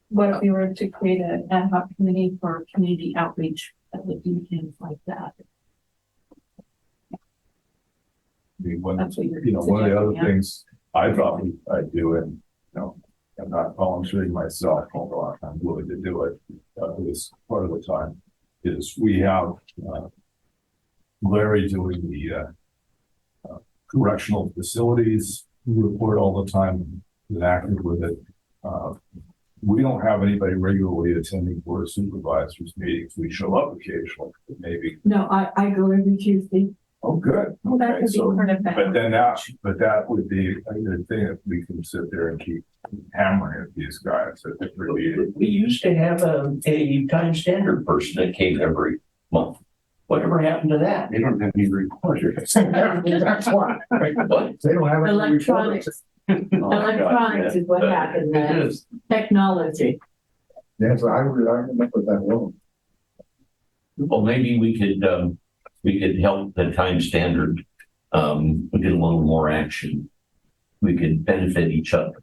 What if we were to create an ad hoc committee for community outreach that would do things like that? One of That's what you're one of the other suggesting, yeah. things I thought I'd do, and I'm not volunteering myself, although I'm willing to do it at least part of the time, is we have Larry doing the correctional facilities report all the time, and active with it. We don't have anybody regularly attending board of supervisors meetings. We show up occasionally, but maybe. No, I go every Tuesday. Oh, good. Well, that could be part of that. But that would be a good thing if we can sit there and keep hammering at these guys at every meeting. We used to have a time standard person that came every month. Whatever happened to that? They don't have any reporters. that's why. What? They don't have any Electronics. Electronics is what happened It then. is. Technology. Yes, I remember that one. Well, maybe we could help the time standard get a little more action. We could benefit each other.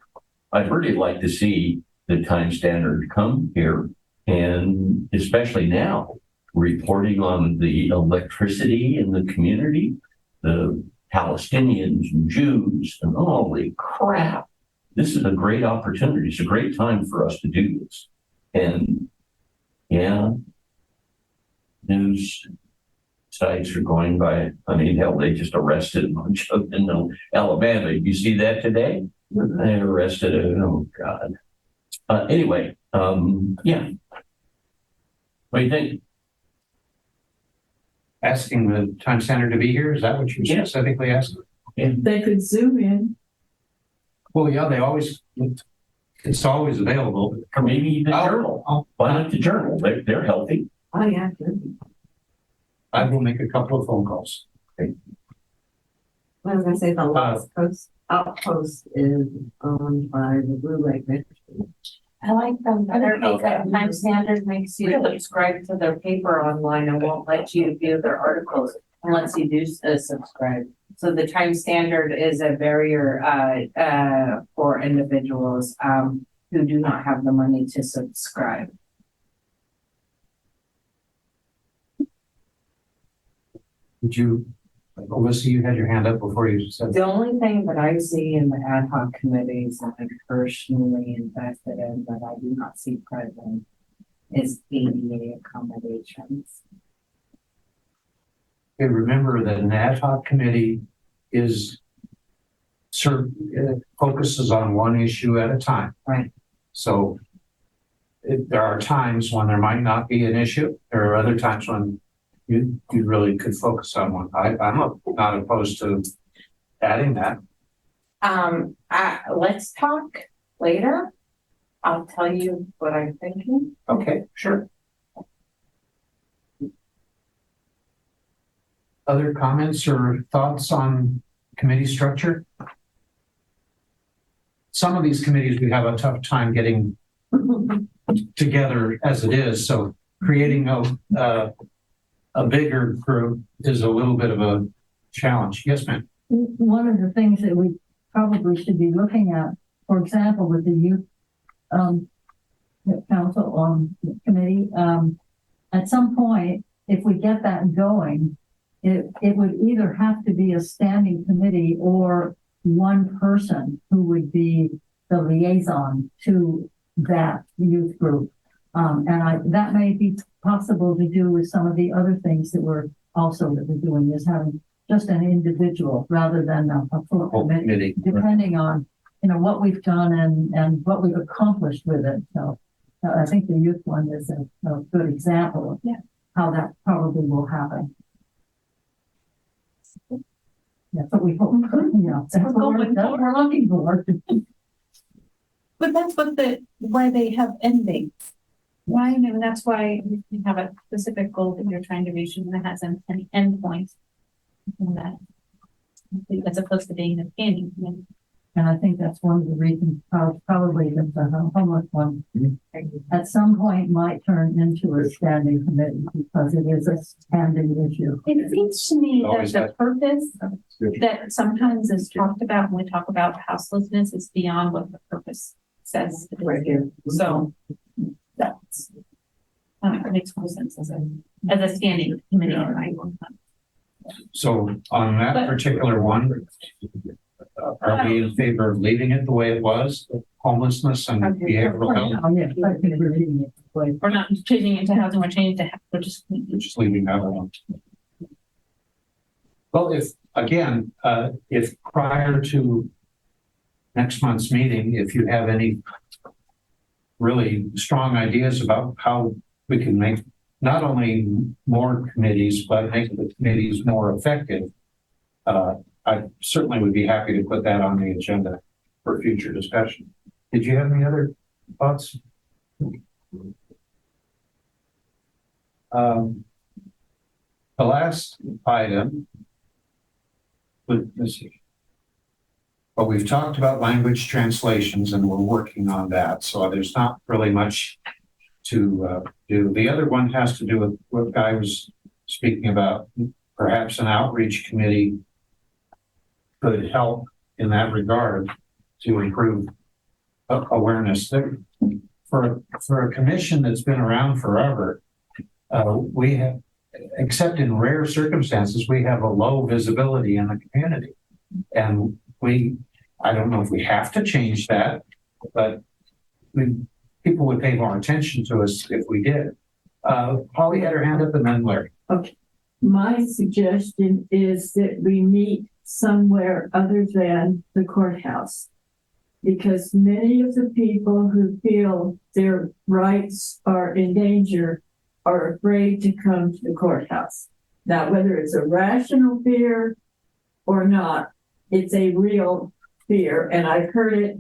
I'd really like to see the time standard come here, and especially now reporting on the electricity in the community, the Palestinians and Jews, and holy crap. This is a great opportunity. It's a great time for us to do this. And yeah, news sites are going by, I mean, hell, they just arrested a bunch of in Alabama. You see that today? They arrested, oh God. Anyway, yeah. What do you think? Asking the time center to be here, is that what you're specifically asking? They could zoom in. Well, yeah, it's always available. Or maybe the journal. Why not the journal? They're healthy. Oh, yeah. I will make a couple of phone calls. I was gonna say the last outpost is owned by the Blue Lake Ministry. I like them better because Time Standard makes you subscribe to their paper online and won't let you view their articles unless you do subscribe. So the Time Standard is a barrier for individuals who do not have the money to subscribe. Did you, Alyssa, you had your hand up before you said. The only thing that I see in the ad hoc committees that I'm personally invested in that I do not see present is ADA accommodations. Okay, remember that an ad hoc committee focuses on one issue at a time. Right. So there are times when there might not be an issue. There are other times when you really could focus on one. I'm not opposed to adding that. Let's talk later. I'll tell you what I'm thinking. Okay, sure. Other comments or thoughts on committee structure? Some of these committees we have a tough time getting together as it is, so creating a bigger group is a little bit of a challenge. Yes, ma'am. One of the things that we probably should be looking at, for example, with the youth council committee, at some point, if we get that going, it would either have to be a standing committee or one person who would be the liaison to that youth group. That may be possible to do with some of the other things that we're doing, is having just an individual rather than a full committee, depending on, what we've done and what we've accomplished with it. So I think the youth one is a good example of how that probably will happen. That's what we hope. That's what we're looking for. But that's why they have endings. Why? And that's why you have a specific goal that you're trying to reach and that has an endpoint. As opposed to being a beginning. And I think that's one of the reasons probably that the homeless one at some point might turn into a standing committee because it is a standing issue. It seems to me that the purpose that sometimes is talked about when we talk about houselessness is beyond what the purpose says. Right here. So that's it makes more sense as a standing committee. Right? So on that particular one, are we in favor of leaving it the way it was, homelessness and behavioral health? Yes, I think we're reading it. We're not changing it to housing, we're changing it to, we're just Leaving that alone. Well, if prior to next month's meeting, if you have any really strong ideas about how we can make not only more committees, but make the committees more effective, I certainly would be happy to put that on the agenda for future discussion. Did you have any other thoughts? The last item, let's see. Well, we've talked about language translations and we're working on that. So there's not really much to do. The other one has to do with what Guy was speaking about. Perhaps an outreach committee could help in that regard to improve awareness. For a commission that's been around forever, we have, except in rare circumstances, we have a low visibility in the community. And I don't know if we have to change that, but people would pay more attention to us if we did. Holly had her hand up and then Larry. Okay. My suggestion is that we meet somewhere other than the courthouse. Because many of the people who feel their rights are in danger are afraid to come to the courthouse. Now, whether it's a rational fear or not, it's a real fear. And I've heard it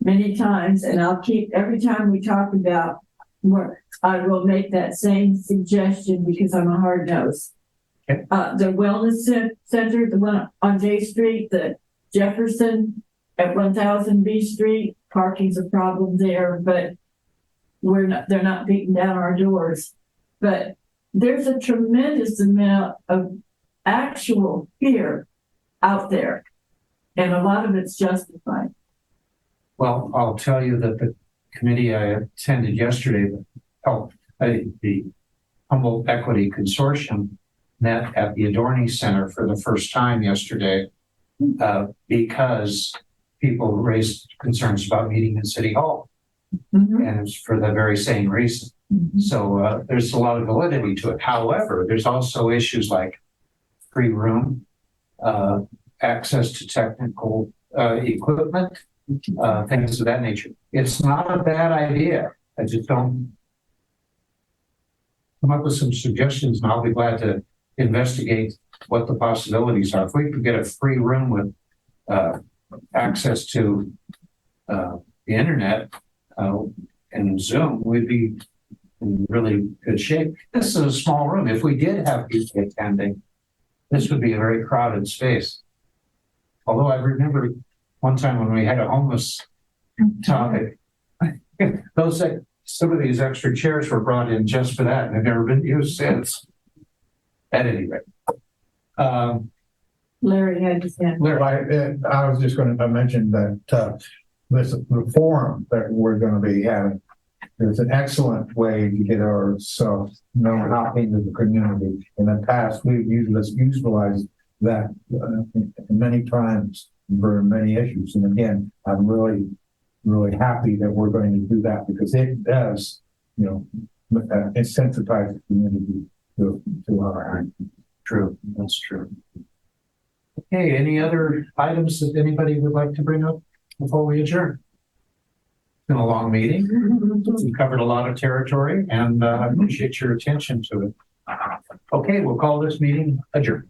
many times, and I'll keep, every time we talk about work, I will make that same suggestion because I'm a hard nose. Okay. The wellness center, the one on J Street, the Jefferson at 1000 B Street, parking's a problem there, but they're not beating down our doors. But there's a tremendous amount of actual fear out there, and a lot of it's justified. Well, I'll tell you that the committee I attended yesterday, the Humboldt Equity Consortium, met at the Adorney Center for the first time yesterday because people raised concerns about meeting in City Hall. Mm-hmm. And it's for the very same reason. Mm-hmm. So there's a lot of validity to it. However, there's also issues like free room, access to technical equipment, things of that nature. It's not a bad idea. I just don't come up with some suggestions, and I'll be glad to investigate what the possibilities are. If we could get a free room with access to the internet and Zoom, we'd be in really good shape. This is a small room. If we did have people attending, this would be a very crowded space. Although I remember one time when we had a homeless topic, some of these extra chairs were brought in just for that, and they've never been used since. At any rate. Larry had his hand. Larry, I was just going to mention that the forum that we're going to be having is an excellent way to get ourselves known out into the community. In the past, we've utilized that many times for many issues. And again, I'm really, really happy that we're going to do that because it does, incentivize the community to our act. True, that's true. Okay, any other items that anybody would like to bring up before we adjourn? It's been a long meeting. We've covered a lot of territory, and I appreciate your attention to it. Okay, we'll call this meeting adjourned.